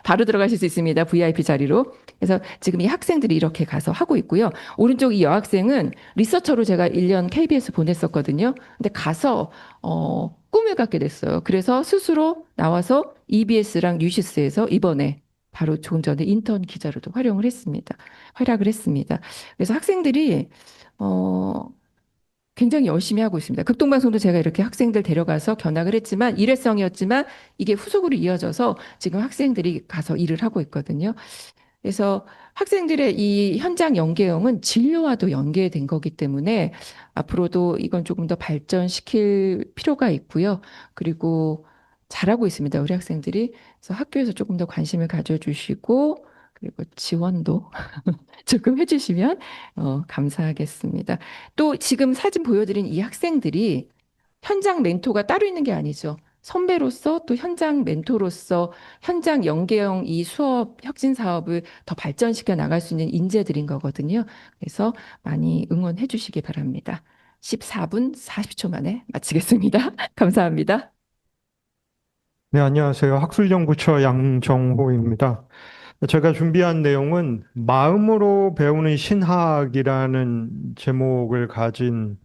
바로 들어가실 수 있습니다. VIP 자리로. 그래서 지금 이 학생들이 이렇게 가서 하고 있고요. 오른쪽 이 여학생은 리서처로 제가 1년 KBS 보냈었거든요. 근데 가서 꿈을 갖게 됐어요. 그래서 스스로 나와서 EBS랑 뉴시스에서 이번에 바로 조금 전에 인턴 기자로도 활약을 했습니다. 그래서 학생들이 굉장히 열심히 하고 있습니다. 극동방송도 제가 이렇게 학생들 데려가서 견학을 했지만 일회성이었지만 이게 후속으로 이어져서 지금 학생들이 가서 일을 하고 있거든요. 그래서 학생들의 이 현장 연계형은 진료와도 연계된 거기 때문에 앞으로도 이건 조금 더 발전시킬 필요가 있고요. 그리고 잘하고 있습니다. 우리 학생들이. 그래서 학교에서 조금 더 관심을 가져주시고 그리고 지원도 조금 해주시면 감사하겠습니다. 또 지금 사진 보여드린 이 학생들이 현장 멘토가 따로 있는 게 아니죠. 선배로서 또 현장 멘토로서 현장 연계형 이 수업 혁신 사업을 더 발전시켜 나갈 수 있는 인재들인 거거든요. 그래서 많이 응원해 주시기 바랍니다. 14분 40초 만에 마치겠습니다. 감사합니다.
네, 안녕하세요. 학술연구처 양정호입니다. 제가 준비한 내용은 마음으로 배우는 신학이라는 제목을 가진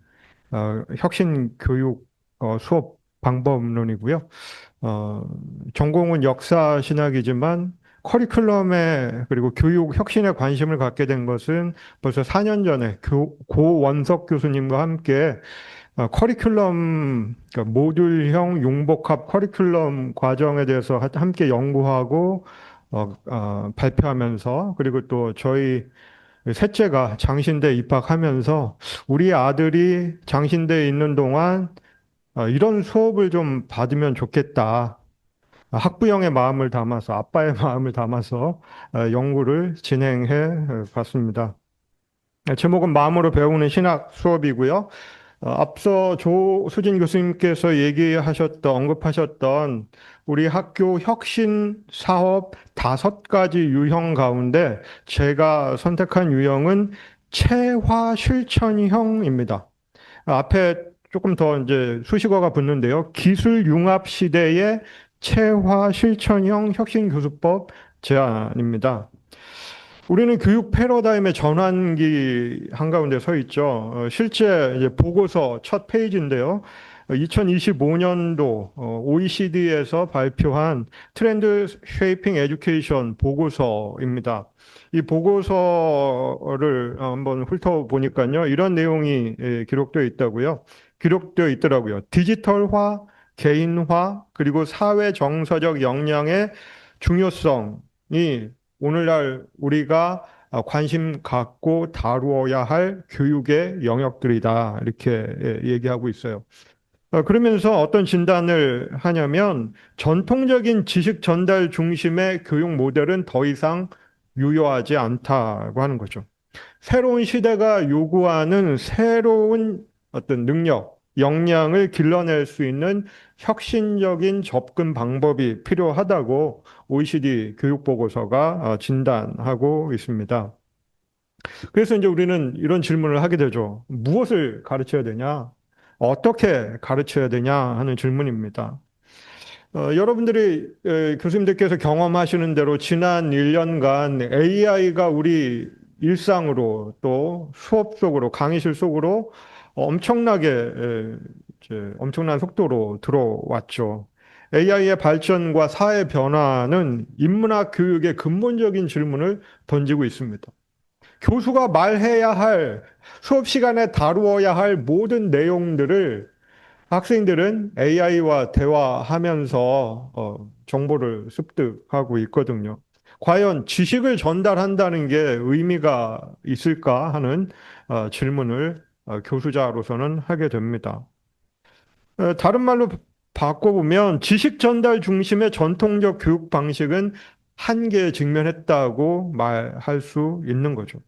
혁신 교육 수업 방법론이고요. 전공은 역사 신학이지만 커리큘럼에 그리고 교육 혁신에 관심을 갖게 된 것은 벌써 4년 전에 고원석 교수님과 함께 커리큘럼, 그러니까 모듈형 융복합 커리큘럼 과정에 대해서 함께 연구하고 발표하면서 그리고 또 저희 셋째가 장신대 입학하면서 우리 아들이 장신대에 있는 동안 이런 수업을 좀 받으면 좋겠다. 학부형의 마음을 담아서 아빠의 마음을 담아서 연구를 진행해 봤습니다. 제목은 마음으로 배우는 신학 수업이고요. 앞서 조수진 교수님께서 언급하셨던 우리 학교 혁신 사업 5가지 유형 가운데 제가 선택한 유형은 체화 실천형입니다. 앞에 조금 더 이제 수식어가 붙는데요. 기술 융합 시대의 체화 실천형 혁신 교수법 제안입니다. 우리는 교육 패러다임의 전환기 한가운데 서 있죠. 실제 이제 보고서 첫 페이지인데요. 2025년도 OECD에서 발표한 트렌드 쉐이핑 에듀케이션 보고서입니다. 이 보고서를 한번 훑어보니까요. 이런 내용이 기록되어 있더라고요. 디지털화, 개인화, 그리고 사회 정서적 역량의 중요성이 오늘날 우리가 관심 갖고 다루어야 할 교육의 영역들이다. 이렇게 얘기하고 있어요. 그러면서 어떤 진단을 하냐면 전통적인 지식 전달 중심의 교육 모델은 더 이상 유효하지 않다고 하는 거죠. 새로운 시대가 요구하는 새로운 어떤 능력, 역량을 길러낼 수 있는 혁신적인 접근 방법이 필요하다고 OECD 교육보고서가 진단하고 있습니다. 그래서 이제 우리는 이런 질문을 하게 되죠. 무엇을 가르쳐야 되냐? 어떻게 가르쳐야 되냐 하는 질문입니다. 여러분들이 교수님들께서 경험하시는 대로 지난 1년간 AI가 우리 일상으로 또 수업 속으로 강의실 속으로 엄청난 속도로 들어왔죠. AI의 발전과 사회 변화는 인문학 교육의 근본적인 질문을 던지고 있습니다. 교수가 말해야 할 수업 시간에 다루어야 할 모든 내용들을 학생들은 AI와 대화하면서 정보를 습득하고 있거든요. 과연 지식을 전달한다는 게 의미가 있을까 하는 질문을 교수자로서는 하게 됩니다. 다른 말로 바꿔보면 지식 전달 중심의 전통적 교육 방식은 한계에 직면했다고 말할 수 있는 거죠.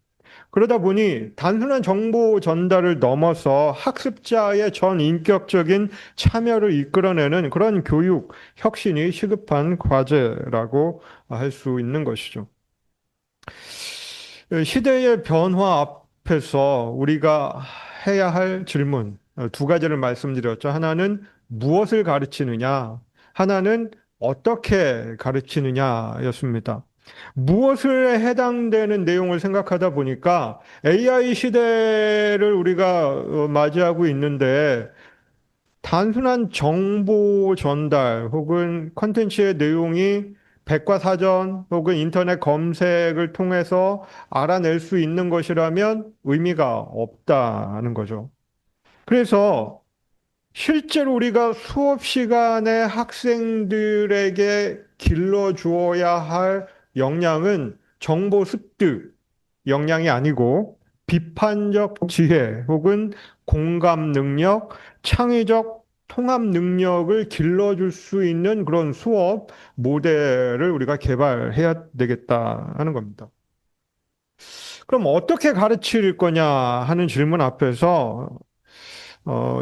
그러다 보니 단순한 정보 전달을 넘어서 학습자의 전인격적인 참여를 이끌어내는 그런 교육 혁신이 시급한 과제라고 할 수 있는 것이죠. 시대의 변화 앞에서 우리가 해야 할 질문 2가지를 말씀드렸죠. 하나는 무엇을 가르치느냐, 하나는 어떻게 가르치느냐였습니다. 무엇을 해당되는 내용을 생각하다 보니까 AI 시대를 우리가 맞이하고 있는데 단순한 정보 전달 혹은 콘텐츠의 내용이 백과사전 혹은 인터넷 검색을 통해서 알아낼 수 있는 것이라면 의미가 없다는 거죠. 그래서 실제로 우리가 수업 시간에 학생들에게 길러주어야 할 역량은 정보 습득 역량이 아니고 비판적 지혜 혹은 공감 능력, 창의적 통합 능력을 길러줄 수 있는 그런 수업 모델을 우리가 개발해야 되겠다 하는 겁니다. 그럼 어떻게 가르칠 거냐 하는 질문 앞에서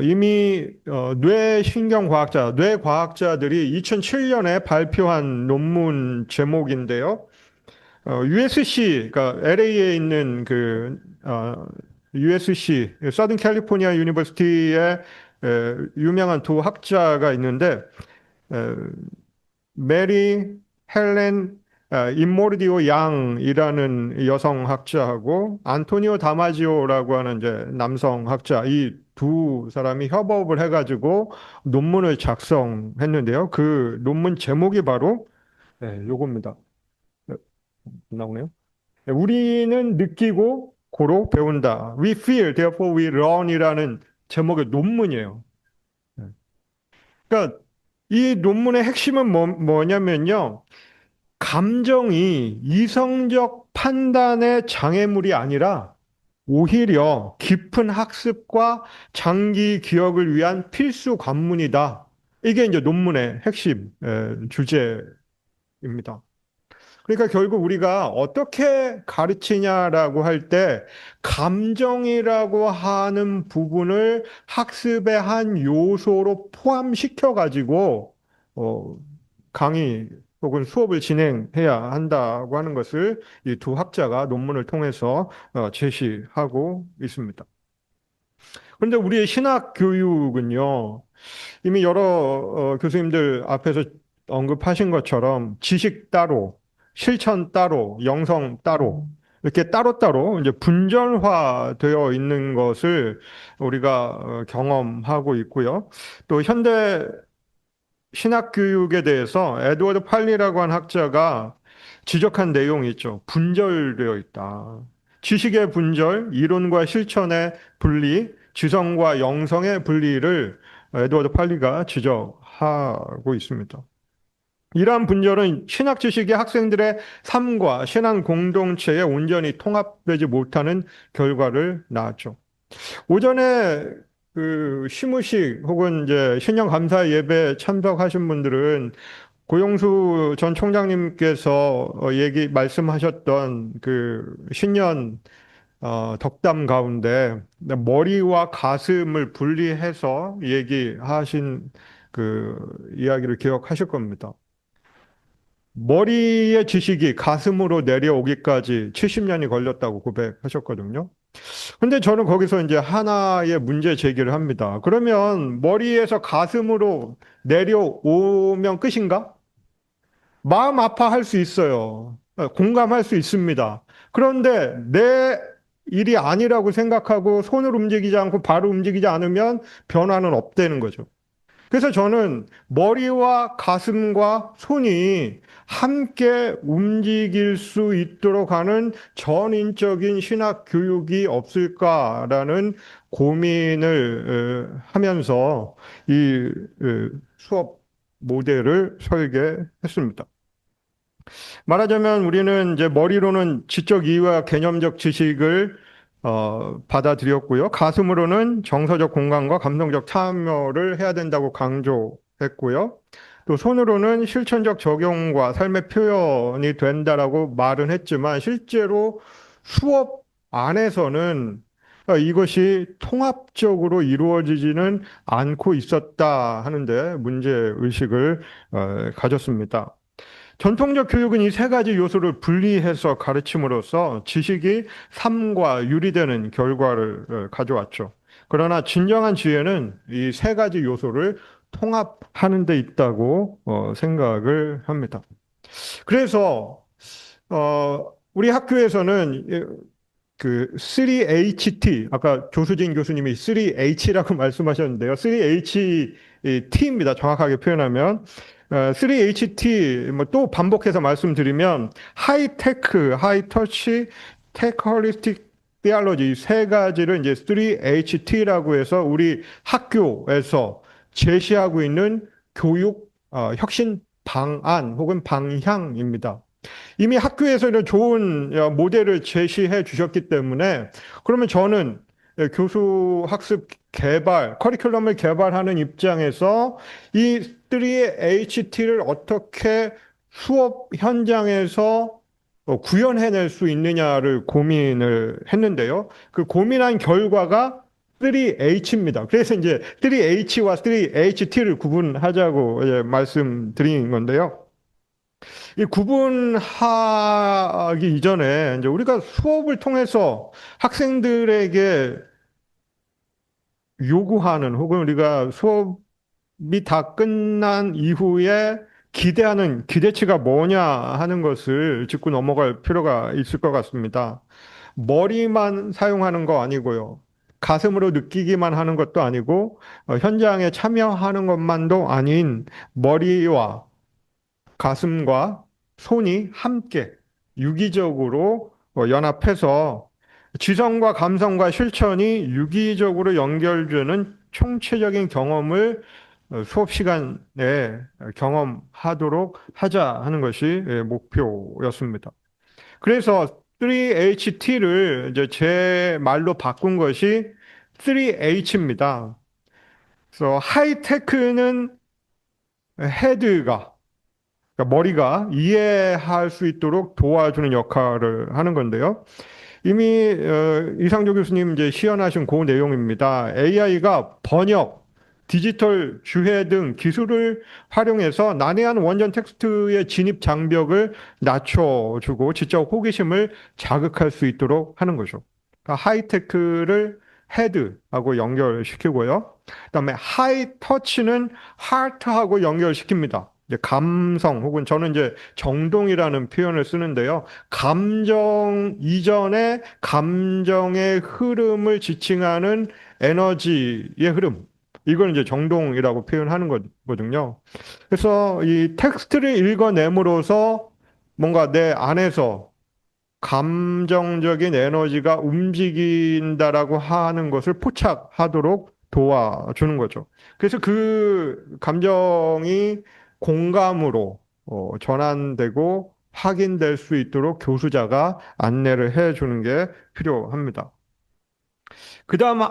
이미 뇌과학자들이 2007년에 발표한 논문 제목인데요. USC, 그러니까 LA에 있는 USC, 서든 캘리포니아 유니버시티의 유명한 두 학자가 있는데, 메리 헬렌 임모르디오 양이라는 여성 학자하고 안토니오 다마지오라고 하는 이제 남성 학자, 이 두 사람이 협업을 해가지고 논문을 작성했는데요. 그 논문 제목이 바로 요겁니다. 나오네요. 우리는 느끼고 고로 배운다. We feel, therefore we learn이라는 제목의 논문이에요. 그러니까 이 논문의 핵심은 뭐냐면요. 감정이 이성적 판단의 장애물이 아니라 오히려 깊은 학습과 장기 기억을 위한 필수 관문이다. 이게 이제 논문의 핵심 주제입니다. 그러니까 결국 우리가 어떻게 가르치냐라고 할 때 감정이라고 하는 부분을 학습의 한 요소로 포함시켜 가지고 강의 혹은 수업을 진행해야 한다고 하는 것을 이 두 학자가 논문을 통해서 제시하고 있습니다. 그런데 우리의 신학 교육은요, 이미 여러 교수님들 앞에서 언급하신 것처럼 지식 따로, 실천 따로, 영성 따로, 이렇게 따로따로 이제 분절화되어 있는 것을 우리가 경험하고 있고요. 또 현대 신학 교육에 대해서 에드워드 팔리라고 한 학자가 지적한 내용이 있죠. 분절되어 있다. 지식의 분절, 이론과 실천의 분리, 지성과 영성의 분리를 에드워드 팔리가 지적하고 있습니다. 이러한 분절은 신학 지식이 학생들의 삶과 신앙 공동체에 온전히 통합되지 못하는 결과를 낳았죠. 오전에 시무식 혹은 이제 신년 감사 예배 참석하신 분들은 고용수 전 총장님께서 말씀하셨던 신년 덕담 가운데 머리와 가슴을 분리해서 얘기하신 이야기를 기억하실 겁니다. 머리의 지식이 가슴으로 내려오기까지 70년이 걸렸다고 고백하셨거든요. 근데 저는 거기서 이제 하나의 문제 제기를 합니다. 그러면 머리에서 가슴으로 내려오면 끝인가? 마음 아파할 수 있어요. 공감할 수 있습니다. 그런데 내 일이 아니라고 생각하고 손을 움직이지 않고 발을 움직이지 않으면 변화는 없다는 거죠. 그래서 저는 머리와 가슴과 손이 함께 움직일 수 있도록 하는 전인적인 신학 교육이 없을까라는 고민을 하면서 이 수업 모델을 설계했습니다. 말하자면 우리는 이제 머리로는 지적 이해와 개념적 지식을 받아들였고요. 가슴으로는 정서적 공감과 감성적 참여를 해야 된다고 강조했고요. 또 손으로는 실천적 적용과 삶의 표현이 된다라고 말은 했지만 실제로 수업 안에서는 이것이 통합적으로 이루어지지는 않고 있었다 하는데 문제의식을 가졌습니다. 전통적 교육은 이 세 가지 요소를 분리해서 가르침으로써 지식이 삶과 유리되는 결과를 가져왔죠. 그러나 진정한 지혜는 이 세 가지 요소를 통합하는 데 있다고 생각을 합니다. 그래서 우리 학교에서는 3HT, 아까 조수진 교수님이 3H라고 말씀하셨는데요. 3HT입니다. 정확하게 표현하면. 3HT, 또 반복해서 말씀드리면, 하이테크, 하이터치, 테크홀리스틱 디알로지, 세 가지를 이제 3HT라고 해서 우리 학교에서 제시하고 있는 교육 혁신 방안 혹은 방향입니다. 이미 학교에서 이런 좋은 모델을 제시해 주셨기 때문에 그러면 저는 교수 학습 개발, 커리큘럼을 개발하는 입장에서 이 3HT를 어떻게 수업 현장에서 구현해낼 수 있느냐를 고민을 했는데요. 그 고민한 결과가 3H입니다. 그래서 이제 3H와 3HT를 구분하자고 말씀드린 건데요. 이 구분하기 이전에 이제 우리가 수업을 통해서 학생들에게 요구하는 혹은 우리가 수업이 다 끝난 이후에 기대하는 기대치가 뭐냐 하는 것을 짚고 넘어갈 필요가 있을 것 같습니다. 머리만 사용하는 거 아니고요. 가슴으로 느끼기만 하는 것도 아니고 현장에 참여하는 것만도 아닌 머리와 가슴과 손이 함께 유기적으로 연합해서 지성과 감성과 실천이 유기적으로 연결되는 총체적인 경험을 수업 시간에 경험하도록 하자 하는 것이 목표였습니다. 그래서 3HT를 이제 제 말로 바꾼 것이 3H입니다. 그래서 하이테크는 헤드가 그러니까 머리가 이해할 수 있도록 도와주는 역할을 하는 건데요. 이미 이상조 교수님 이제 시연하신 그 내용입니다. AI가 번역, 디지털 주해 등 기술을 활용해서 난해한 원전 텍스트의 진입 장벽을 낮춰주고 지적 호기심을 자극할 수 있도록 하는 거죠. 그러니까 하이테크를 헤드하고 연결시키고요. 그다음에 하이터치는 하트하고 연결시킵니다. 이제 감성 혹은 저는 이제 정동이라는 표현을 쓰는데요. 감정 이전에 감정의 흐름을 지칭하는 에너지의 흐름. 이걸 이제 정동이라고 표현하는 거거든요. 그래서 이 텍스트를 읽어냄으로써 뭔가 내 안에서 감정적인 에너지가 움직인다라고 하는 것을 포착하도록 도와주는 거죠. 그래서 그 감정이 공감으로 전환되고 확인될 수 있도록 교수자가 안내를 해주는 게 필요합니다. 그 다음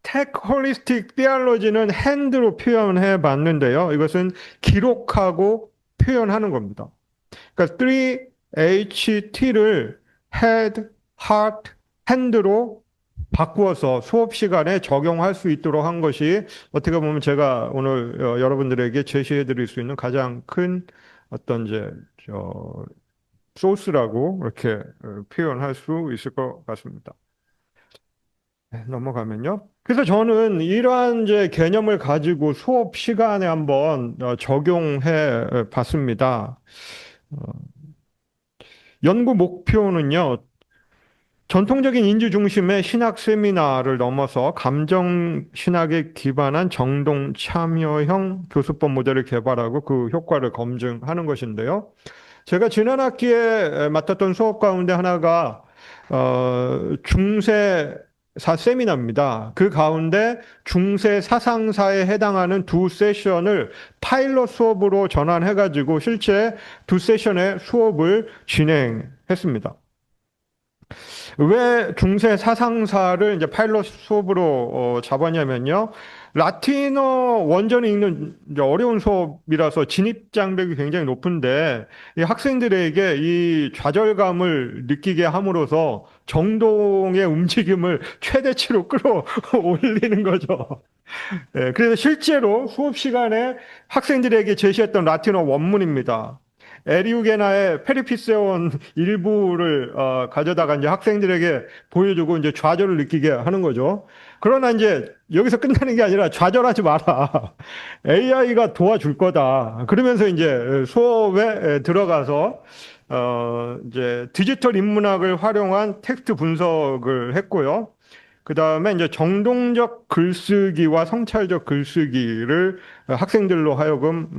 텍 홀리스틱 디알로지는 핸드로 표현해 봤는데요. 이것은 기록하고 표현하는 겁니다. 그러니까 3HT를 head, heart, hand로 바꾸어서 수업 시간에 적용할 수 있도록 한 것이 어떻게 보면 제가 오늘 여러분들에게 제시해 드릴 수 있는 가장 큰 어떤 이제 소스라고 이렇게 표현할 수 있을 것 같습니다. 네, 넘어가면요. 그래서 저는 이러한 이제 개념을 가지고 수업 시간에 한번 적용해 봤습니다. 연구 목표는요. 전통적인 인지 중심의 신학 세미나를 넘어서 감정 신학에 기반한 정동 참여형 교수법 모델을 개발하고 그 효과를 검증하는 것인데요. 제가 지난 학기에 맡았던 수업 가운데 하나가 중세사 세미나입니다. 그 가운데 중세 사상사에 해당하는 두 세션을 파일럿 수업으로 전환해가지고 실제 두 세션의 수업을 진행했습니다. 왜 중세 사상사를 이제 파일럿 수업으로 잡았냐면요. 라틴어 원전을 읽는 어려운 수업이라서 진입 장벽이 굉장히 높은데 이 학생들에게 이 좌절감을 느끼게 함으로써 정동의 움직임을 최대치로 끌어올리는 거죠. 네, 그래서 실제로 수업 시간에 학생들에게 제시했던 라틴어 원문입니다. 에리우게나의 페리피세온 일부를 가져다가 이제 학생들에게 보여주고 이제 좌절을 느끼게 하는 거죠. 그러나 이제 여기서 끝나는 게 아니라 좌절하지 마라. AI가 도와줄 거다. 그러면서 이제 수업에 들어가서 이제 디지털 인문학을 활용한 텍스트 분석을 했고요. 그 다음에 이제 정동적 글쓰기와 성찰적 글쓰기를 학생들로 하여금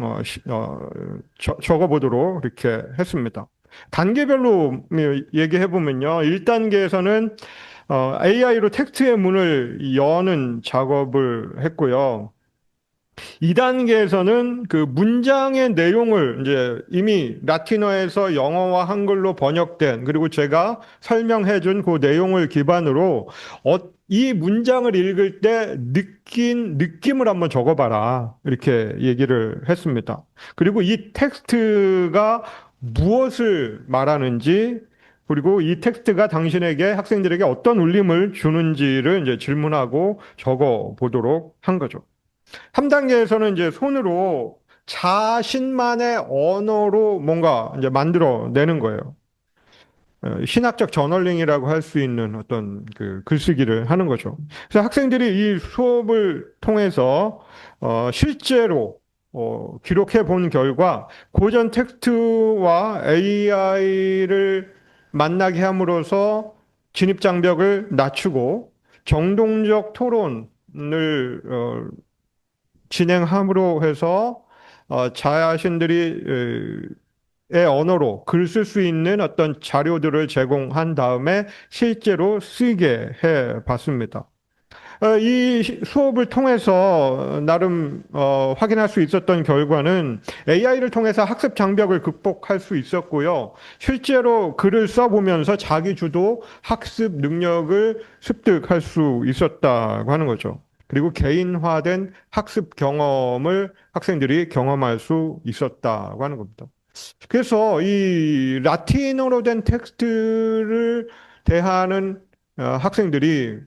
적어보도록 이렇게 했습니다. 단계별로 얘기해 보면요. 1단계에서는 AI로 텍스트의 문을 여는 작업을 했고요. 2단계에서는 그 문장의 내용을 이제 이미 라틴어에서 영어와 한글로 번역된, 그리고 제가 설명해 준 그 내용을 기반으로 이 문장을 읽을 때 느낀 느낌을 한번 적어봐라, 이렇게 얘기를 했습니다. 그리고 이 텍스트가 무엇을 말하는지, 그리고 이 텍스트가 당신에게, 학생들에게 어떤 울림을 주는지를 이제 질문하고 적어 보도록 한 거죠. 3단계에서는 이제 손으로 자신만의 언어로 뭔가 이제 만들어내는 거예요. 신학적 저널링이라고 할 수 있는 어떤 그 글쓰기를 하는 거죠. 그래서 학생들이 이 수업을 통해서 실제로 기록해 본 결과, 고전 텍스트와 AI를 만나게 함으로써 진입장벽을 낮추고 정동적 토론을 진행함으로 해서 자신들이 의 언어로 글 쓸 수 있는 어떤 자료들을 제공한 다음에 실제로 쓰게 해 봤습니다. 이 수업을 통해서 나름 확인할 수 있었던 결과는 AI를 통해서 학습 장벽을 극복할 수 있었고요. 실제로 글을 써보면서 자기 주도 학습 능력을 습득할 수 있었다고 하는 거죠. 그리고 개인화된 학습 경험을 학생들이 경험할 수 있었다고 하는 겁니다. 그래서 이 라틴어로 된 텍스트를 대하는 학생들이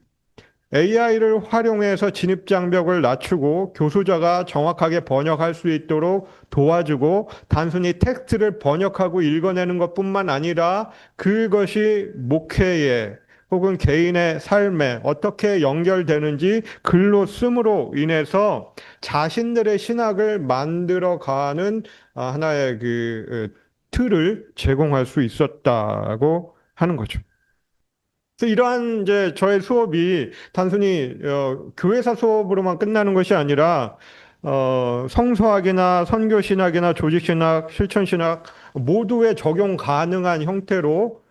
AI를 활용해서 진입장벽을 낮추고 교수자가 정확하게 번역할 수 있도록 도와주고, 단순히 텍스트를 번역하고 읽어내는 것뿐만 아니라 그것이 목회에 혹은 개인의 삶에 어떻게 연결되는지 글로 씀으로 인해서 자신들의 신학을 만들어가는 하나의 그 틀을 제공할 수 있었다고 하는 거죠. 그래서 이러한 이제 저의 수업이 단순히 교회사 수업으로만 끝나는 것이 아니라 성서학이나 선교신학이나 조직신학, 실천신학 모두에 적용 가능한 형태로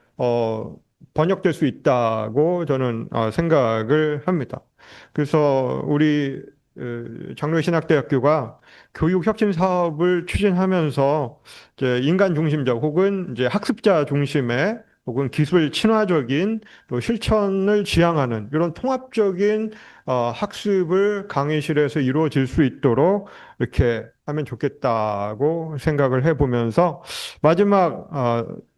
번역될 수 있다고 저는 생각을 합니다. 그래서 우리 장로신학대학교가 교육 혁신 사업을 추진하면서 이제 인간 중심적 혹은 이제 학습자 중심의 혹은 기술 친화적인 또 실천을 지향하는 이런 통합적인 학습을 강의실에서 이루어질 수 있도록 이렇게 하면 좋겠다고 생각을 해보면서, 마지막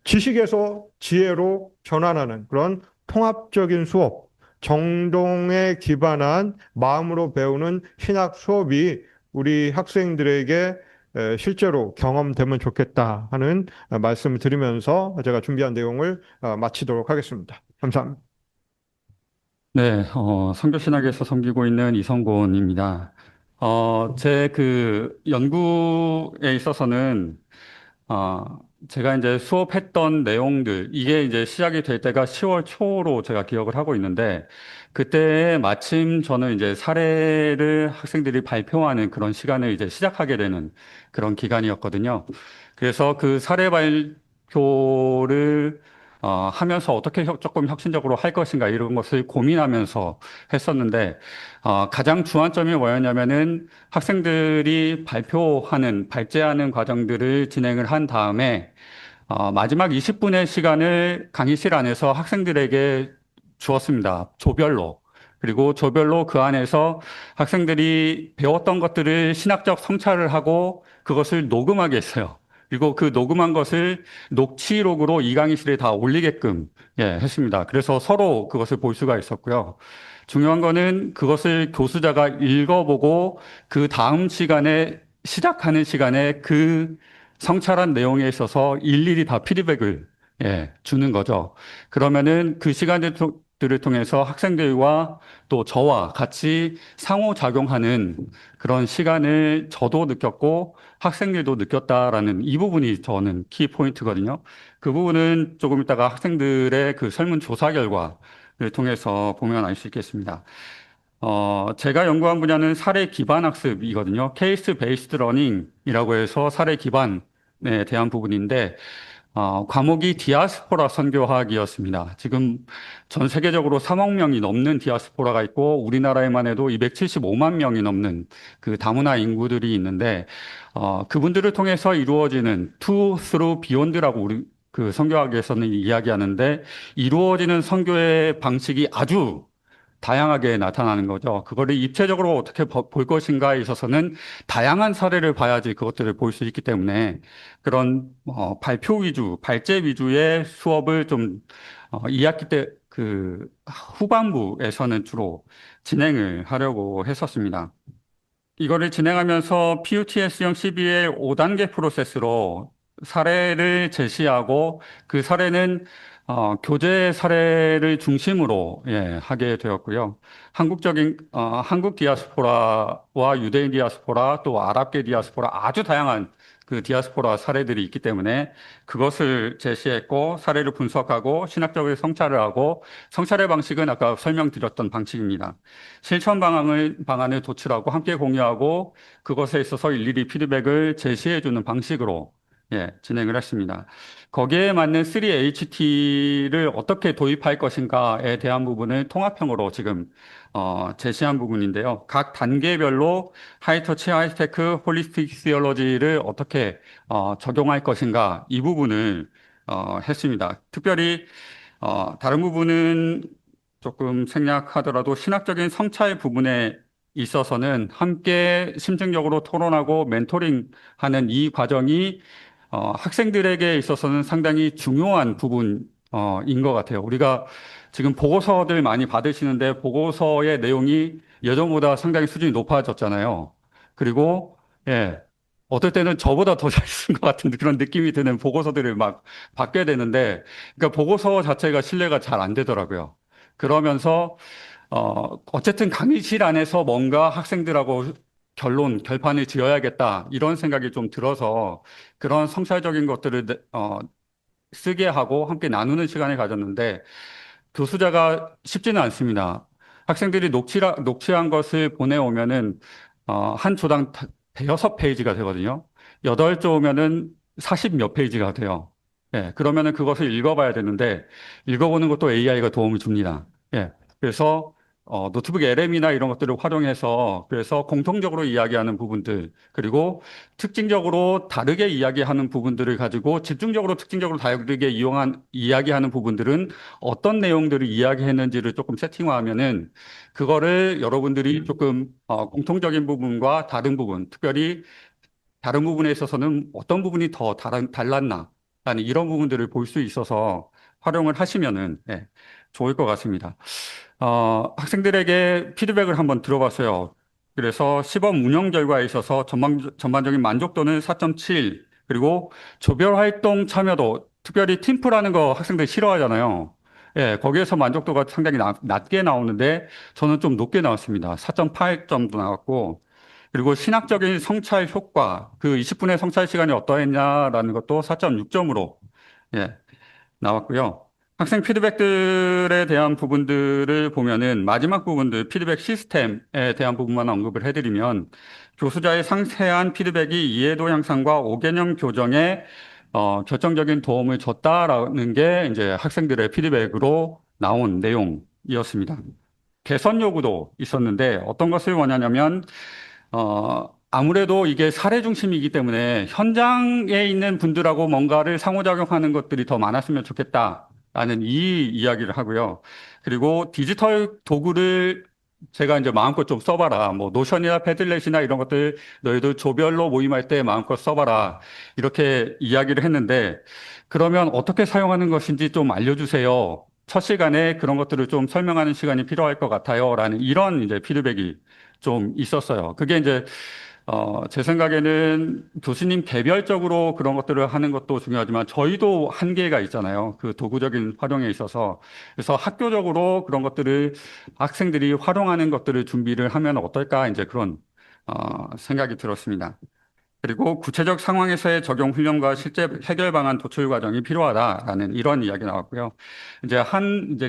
지식에서 지혜로 전환하는 그런 통합적인 수업, 정동에 기반한 마음으로 배우는 신학 수업이 우리 학생들에게 실제로 경험되면 좋겠다 하는 말씀을 드리면서 제가 준비한 내용을 마치도록 하겠습니다. 감사합니다.
네, 선교신학에서 섬기고 있는 이성곤입니다. 제 그 연구에 있어서는, 제가 이제 수업했던 내용들, 이게 이제 시작이 될 때가 10월 초로 제가 기억을 하고 있는데, 그때 마침 저는 이제 사례를 학생들이 발표하는 그런 시간을 이제 시작하게 되는 그런 기간이었거든요. 그래서 그 사례 발표를 하면서 어떻게 조금 혁신적으로 할 것인가 이런 것을 고민하면서 했었는데, 가장 주안점이 뭐였냐면은 학생들이 발제하는 과정들을 진행을 한 다음에 마지막 20분의 시간을 강의실 안에서 학생들에게 주었습니다. 조별로. 그리고 조별로 그 안에서 학생들이 배웠던 것들을 신학적 성찰을 하고 그것을 녹음하게 했어요. 그리고 그 녹음한 것을 녹취록으로 이 강의실에 다 올리게끔 했습니다. 그래서 서로 그것을 볼 수가 있었고요. 중요한 거는 그것을 교수자가 읽어보고 그 다음 시작하는 시간에 그 성찰한 내용에 있어서 일일이 다 피드백을 주는 거죠. 그러면은 그 시간들을 통해서 학생들과 또 저와 같이 상호작용하는 그런 시간을 저도 느꼈고 학생들도 느꼈다라는 이 부분이 저는 키포인트거든요. 그 부분은 조금 이따가 학생들의 그 설문조사 결과를 통해서 보면 알 수 있겠습니다. 제가 연구한 분야는 사례 기반 학습이거든요. 케이스 베이스드 러닝이라고 해서 사례 기반에 대한 부분인데, 과목이 디아스포라 선교학이었습니다. 지금 전 세계적으로 3억 명이 넘는 디아스포라가 있고 우리나라에만 해도 275만 명이 넘는 그 다문화 인구들이 있는데 그분들을 통해서 이루어지는 to, through, beyond라고 우리 그 선교학에서는 이야기하는데 이루어지는 선교의 방식이 아주 다양하게 나타나는 거죠. 그거를 입체적으로 어떻게 볼 것인가에 있어서는 다양한 사례를 봐야지 그것들을 볼 수 있기 때문에 그런 발표 위주, 발제 위주의 수업을 좀 2학기 때 그 후반부에서는 주로 진행을 하려고 했었습니다. 이거를 진행하면서 PUTS형 CB의 5단계 프로세스로 사례를 제시하고 그 사례는 교재 사례를 중심으로 하게 되었고요. 한국 디아스포라와 유대인 디아스포라 또 아랍계 디아스포라 아주 다양한 그 디아스포라 사례들이 있기 때문에 그것을 제시했고 사례를 분석하고 신학적으로 성찰을 하고 성찰의 방식은 아까 설명드렸던 방식입니다. 실천 방안을 도출하고 함께 공유하고 그것에 있어서 일일이 피드백을 제시해주는 방식으로 진행을 했습니다. 거기에 맞는 3HT를 어떻게 도입할 것인가에 대한 부분을 통합형으로 지금 제시한 부분인데요. 각 단계별로 하이터치, 하이테크, 홀리스틱 시올로지를 어떻게 적용할 것인가 이 부분을 했습니다. 특별히 다른 부분은 조금 생략하더라도 신학적인 성찰 부분에 있어서는 함께 심층적으로 토론하고 멘토링하는 이 과정이 학생들에게 있어서는 상당히 중요한 부분인 것 같아요. 우리가 지금 보고서들 많이 받으시는데 보고서의 내용이 예전보다 상당히 수준이 높아졌잖아요. 그리고 어떨 때는 저보다 더 잘 쓴 것 같은 그런 느낌이 드는 보고서들을 막 받게 되는데, 그러니까 보고서 자체가 신뢰가 잘 안 되더라고요. 그러면서 어쨌든 강의실 안에서 뭔가 학생들하고 결판을 지어야겠다 이런 생각이 좀 들어서 그런 성찰적인 것들을 쓰게 하고 함께 나누는 시간을 가졌는데 교수자가 쉽지는 않습니다. 학생들이 녹취한 것을 보내오면은 한 조당 대여섯 페이지가 되거든요. 8조 오면은 40 몇 페이지가 돼요. 그러면은 그것을 읽어봐야 되는데 읽어보는 것도 AI가 도움을 줍니다. 그래서 노트북 LM이나 이런 것들을 활용해서 그래서 공통적으로 이야기하는 부분들 그리고 특징적으로 다르게 이야기하는 부분들을 가지고 집중적으로 특징적으로 다르게 이야기하는 부분들은 어떤 내용들을 이야기했는지를 조금 세팅화하면은 그거를 여러분들이 조금 공통적인 부분과 다른 부분 특별히 다른 부분에 있어서는 어떤 부분이 더 달랐나 라는 이런 부분들을 볼 수 있어서 활용을 하시면은 좋을 것 같습니다. 학생들에게 피드백을 한번 들어봤어요. 그래서 시범 운영 결과에 있어서 전반적인 만족도는 4.7, 그리고 조별 활동 참여도, 특별히 팀플하는 거 학생들이 싫어하잖아요. 거기에서 만족도가 상당히 낮게 나오는데 저는 좀 높게 나왔습니다. 4.8점도 나왔고, 그리고 신학적인 성찰 효과, 그 20분의 성찰 시간이 어떠했냐라는 것도 4.6점으로 나왔고요. 학생 피드백들에 대한 부분들을 보면은 마지막 부분들 피드백 시스템에 대한 부분만 언급을 해드리면 교수자의 상세한 피드백이 이해도 향상과 5개념 교정에 결정적인 도움을 줬다라는 게 이제 학생들의 피드백으로 나온 내용이었습니다. 개선 요구도 있었는데 어떤 것을 원하냐면 아무래도 이게 사례 중심이기 때문에 현장에 있는 분들하고 뭔가를 상호작용하는 것들이 더 많았으면 좋겠다라는 이 이야기를 하고요. 그리고 디지털 도구를 제가 이제 마음껏 좀 써봐라. 뭐 노션이나 패들렛이나 이런 것들 너희들 조별로 모임할 때 마음껏 써봐라. 이렇게 이야기를 했는데 그러면 어떻게 사용하는 것인지 좀 알려주세요. 첫 시간에 그런 것들을 좀 설명하는 시간이 필요할 것 같아요. 라는 이런 이제 피드백이 좀 있었어요. 그게 이제 제 생각에는 교수님 개별적으로 그런 것들을 하는 것도 중요하지만 저희도 한계가 있잖아요. 그 도구적인 활용에 있어서. 그래서 학교적으로 그런 것들을 학생들이 활용하는 것들을 준비를 하면 어떨까 이제 그런 생각이 들었습니다. 그리고 구체적 상황에서의 적용 훈련과 실제 해결 방안 도출 과정이 필요하다라는 이런 이야기 나왔고요. 이제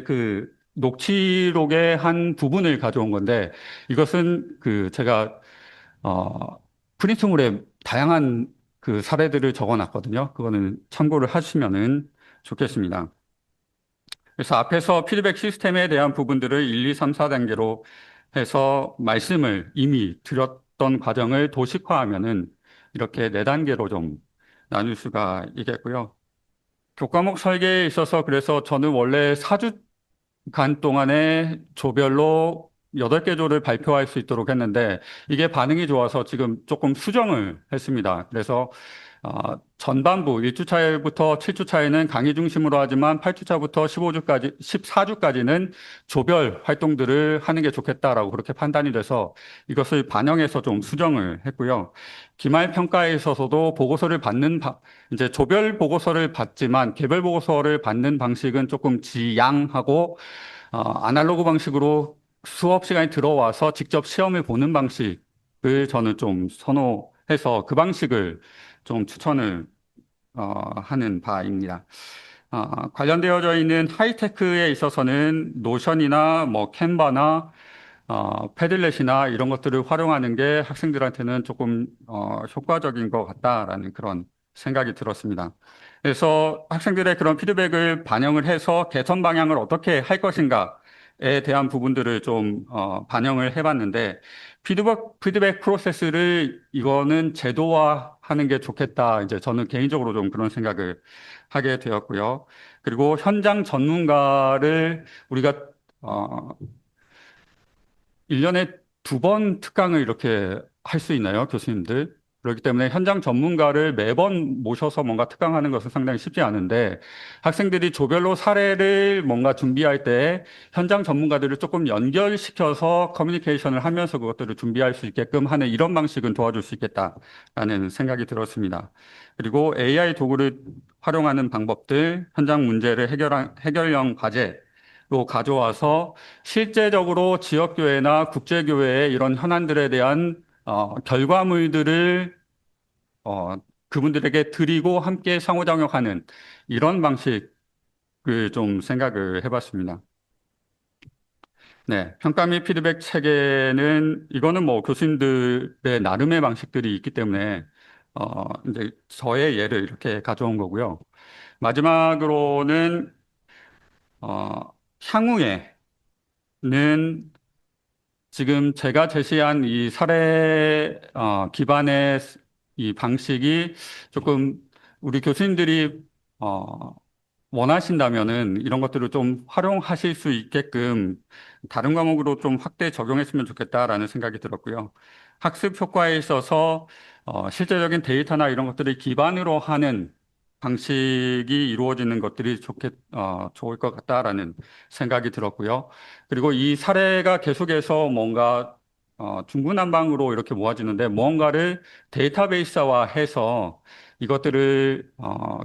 그 녹취록의 한 부분을 가져온 건데 이것은 그 제가 프린트물에 다양한 그 사례들을 적어놨거든요. 그거는 참고를 하시면은 좋겠습니다. 그래서 앞에서 피드백 시스템에 대한 부분들을 1, 2, 3, 4단계로 해서 말씀을 이미 드렸던 과정을 도식화하면은 이렇게 4단계로 좀 나눌 수가 있겠고요. 교과목 설계에 있어서 그래서 저는 원래 4주간 동안에 조별로 8개 조를 발표할 수 있도록 했는데 이게 반응이 좋아서 지금 조금 수정을 했습니다. 그래서 전반부 1주차부터 7주차에는 강의 중심으로 하지만 8주차부터 15주까지, 14주까지는 조별 활동들을 하는 게 좋겠다라고 그렇게 판단이 돼서 이것을 반영해서 좀 수정을 했고요. 기말 평가에 있어서도 보고서를 이제 조별 보고서를 받지만 개별 보고서를 받는 방식은 조금 지양하고, 아날로그 방식으로 수업 시간에 들어와서 직접 시험을 보는 방식을 저는 좀 선호해서 그 방식을 좀 추천을 하는 바입니다. 관련되어져 있는 하이테크에 있어서는 노션이나 뭐 캔바나 패들렛이나 이런 것들을 활용하는 게 학생들한테는 조금 효과적인 것 같다라는 그런 생각이 들었습니다. 그래서 학생들의 그런 피드백을 반영을 해서 개선 방향을 어떻게 할 것인가에 대한 부분들을 좀 반영을 해봤는데 피드백 프로세스를 이거는 제도화하는 게 좋겠다. 이제 저는 개인적으로 좀 그런 생각을 하게 되었고요. 그리고 현장 전문가를 우리가 1년에 2번 특강을 이렇게 할 수 있나요, 교수님들? 그렇기 때문에 현장 전문가를 매번 모셔서 뭔가 특강하는 것은 상당히 쉽지 않은데 학생들이 조별로 사례를 뭔가 준비할 때 현장 전문가들을 조금 연결시켜서 커뮤니케이션을 하면서 그것들을 준비할 수 있게끔 하는 이런 방식은 도와줄 수 있겠다라는 생각이 들었습니다. 그리고 AI 도구를 활용하는 방법들, 현장 문제를 해결형 과제로 가져와서 실제적으로 지역교회나 국제교회의 이런 현안들에 대한 결과물들을 그분들에게 드리고 함께 상호작용하는 이런 방식을 좀 생각을 해봤습니다. 네, 평가 및 피드백 체계는 이거는 뭐 교수님들의 나름의 방식들이 있기 때문에 이제 저의 예를 이렇게 가져온 거고요. 마지막으로는 향후에는 지금 제가 제시한 이 사례 기반의 이 방식이 조금 우리 교수님들이 원하신다면은 이런 것들을 좀 활용하실 수 있게끔 다른 과목으로 좀 확대 적용했으면 좋겠다라는 생각이 들었고요. 학습 효과에 있어서 실제적인 데이터나 이런 것들을 기반으로 하는 방식이 이루어지는 것들이 좋을 것 같다라는 생각이 들었고요. 그리고 이 사례가 계속해서 뭔가 중구난방으로 이렇게 모아지는데 뭔가를 데이터베이스화해서 이것들을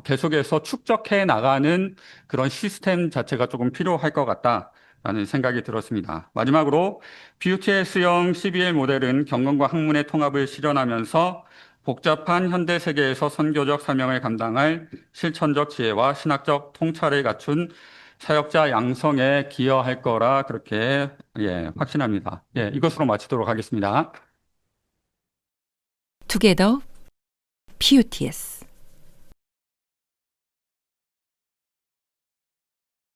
계속해서 축적해 나가는 그런 시스템 자체가 조금 필요할 것 같다라는 생각이 들었습니다. 마지막으로 BUTS형 CBL 모델은 경험과 학문의 통합을 실현하면서 복잡한 현대 세계에서 선교적 사명을 감당할 실천적 지혜와 신학적 통찰을 갖춘 사역자 양성에 기여할 거라 그렇게 확신합니다. 이것으로 마치도록 하겠습니다.
Together, PUTS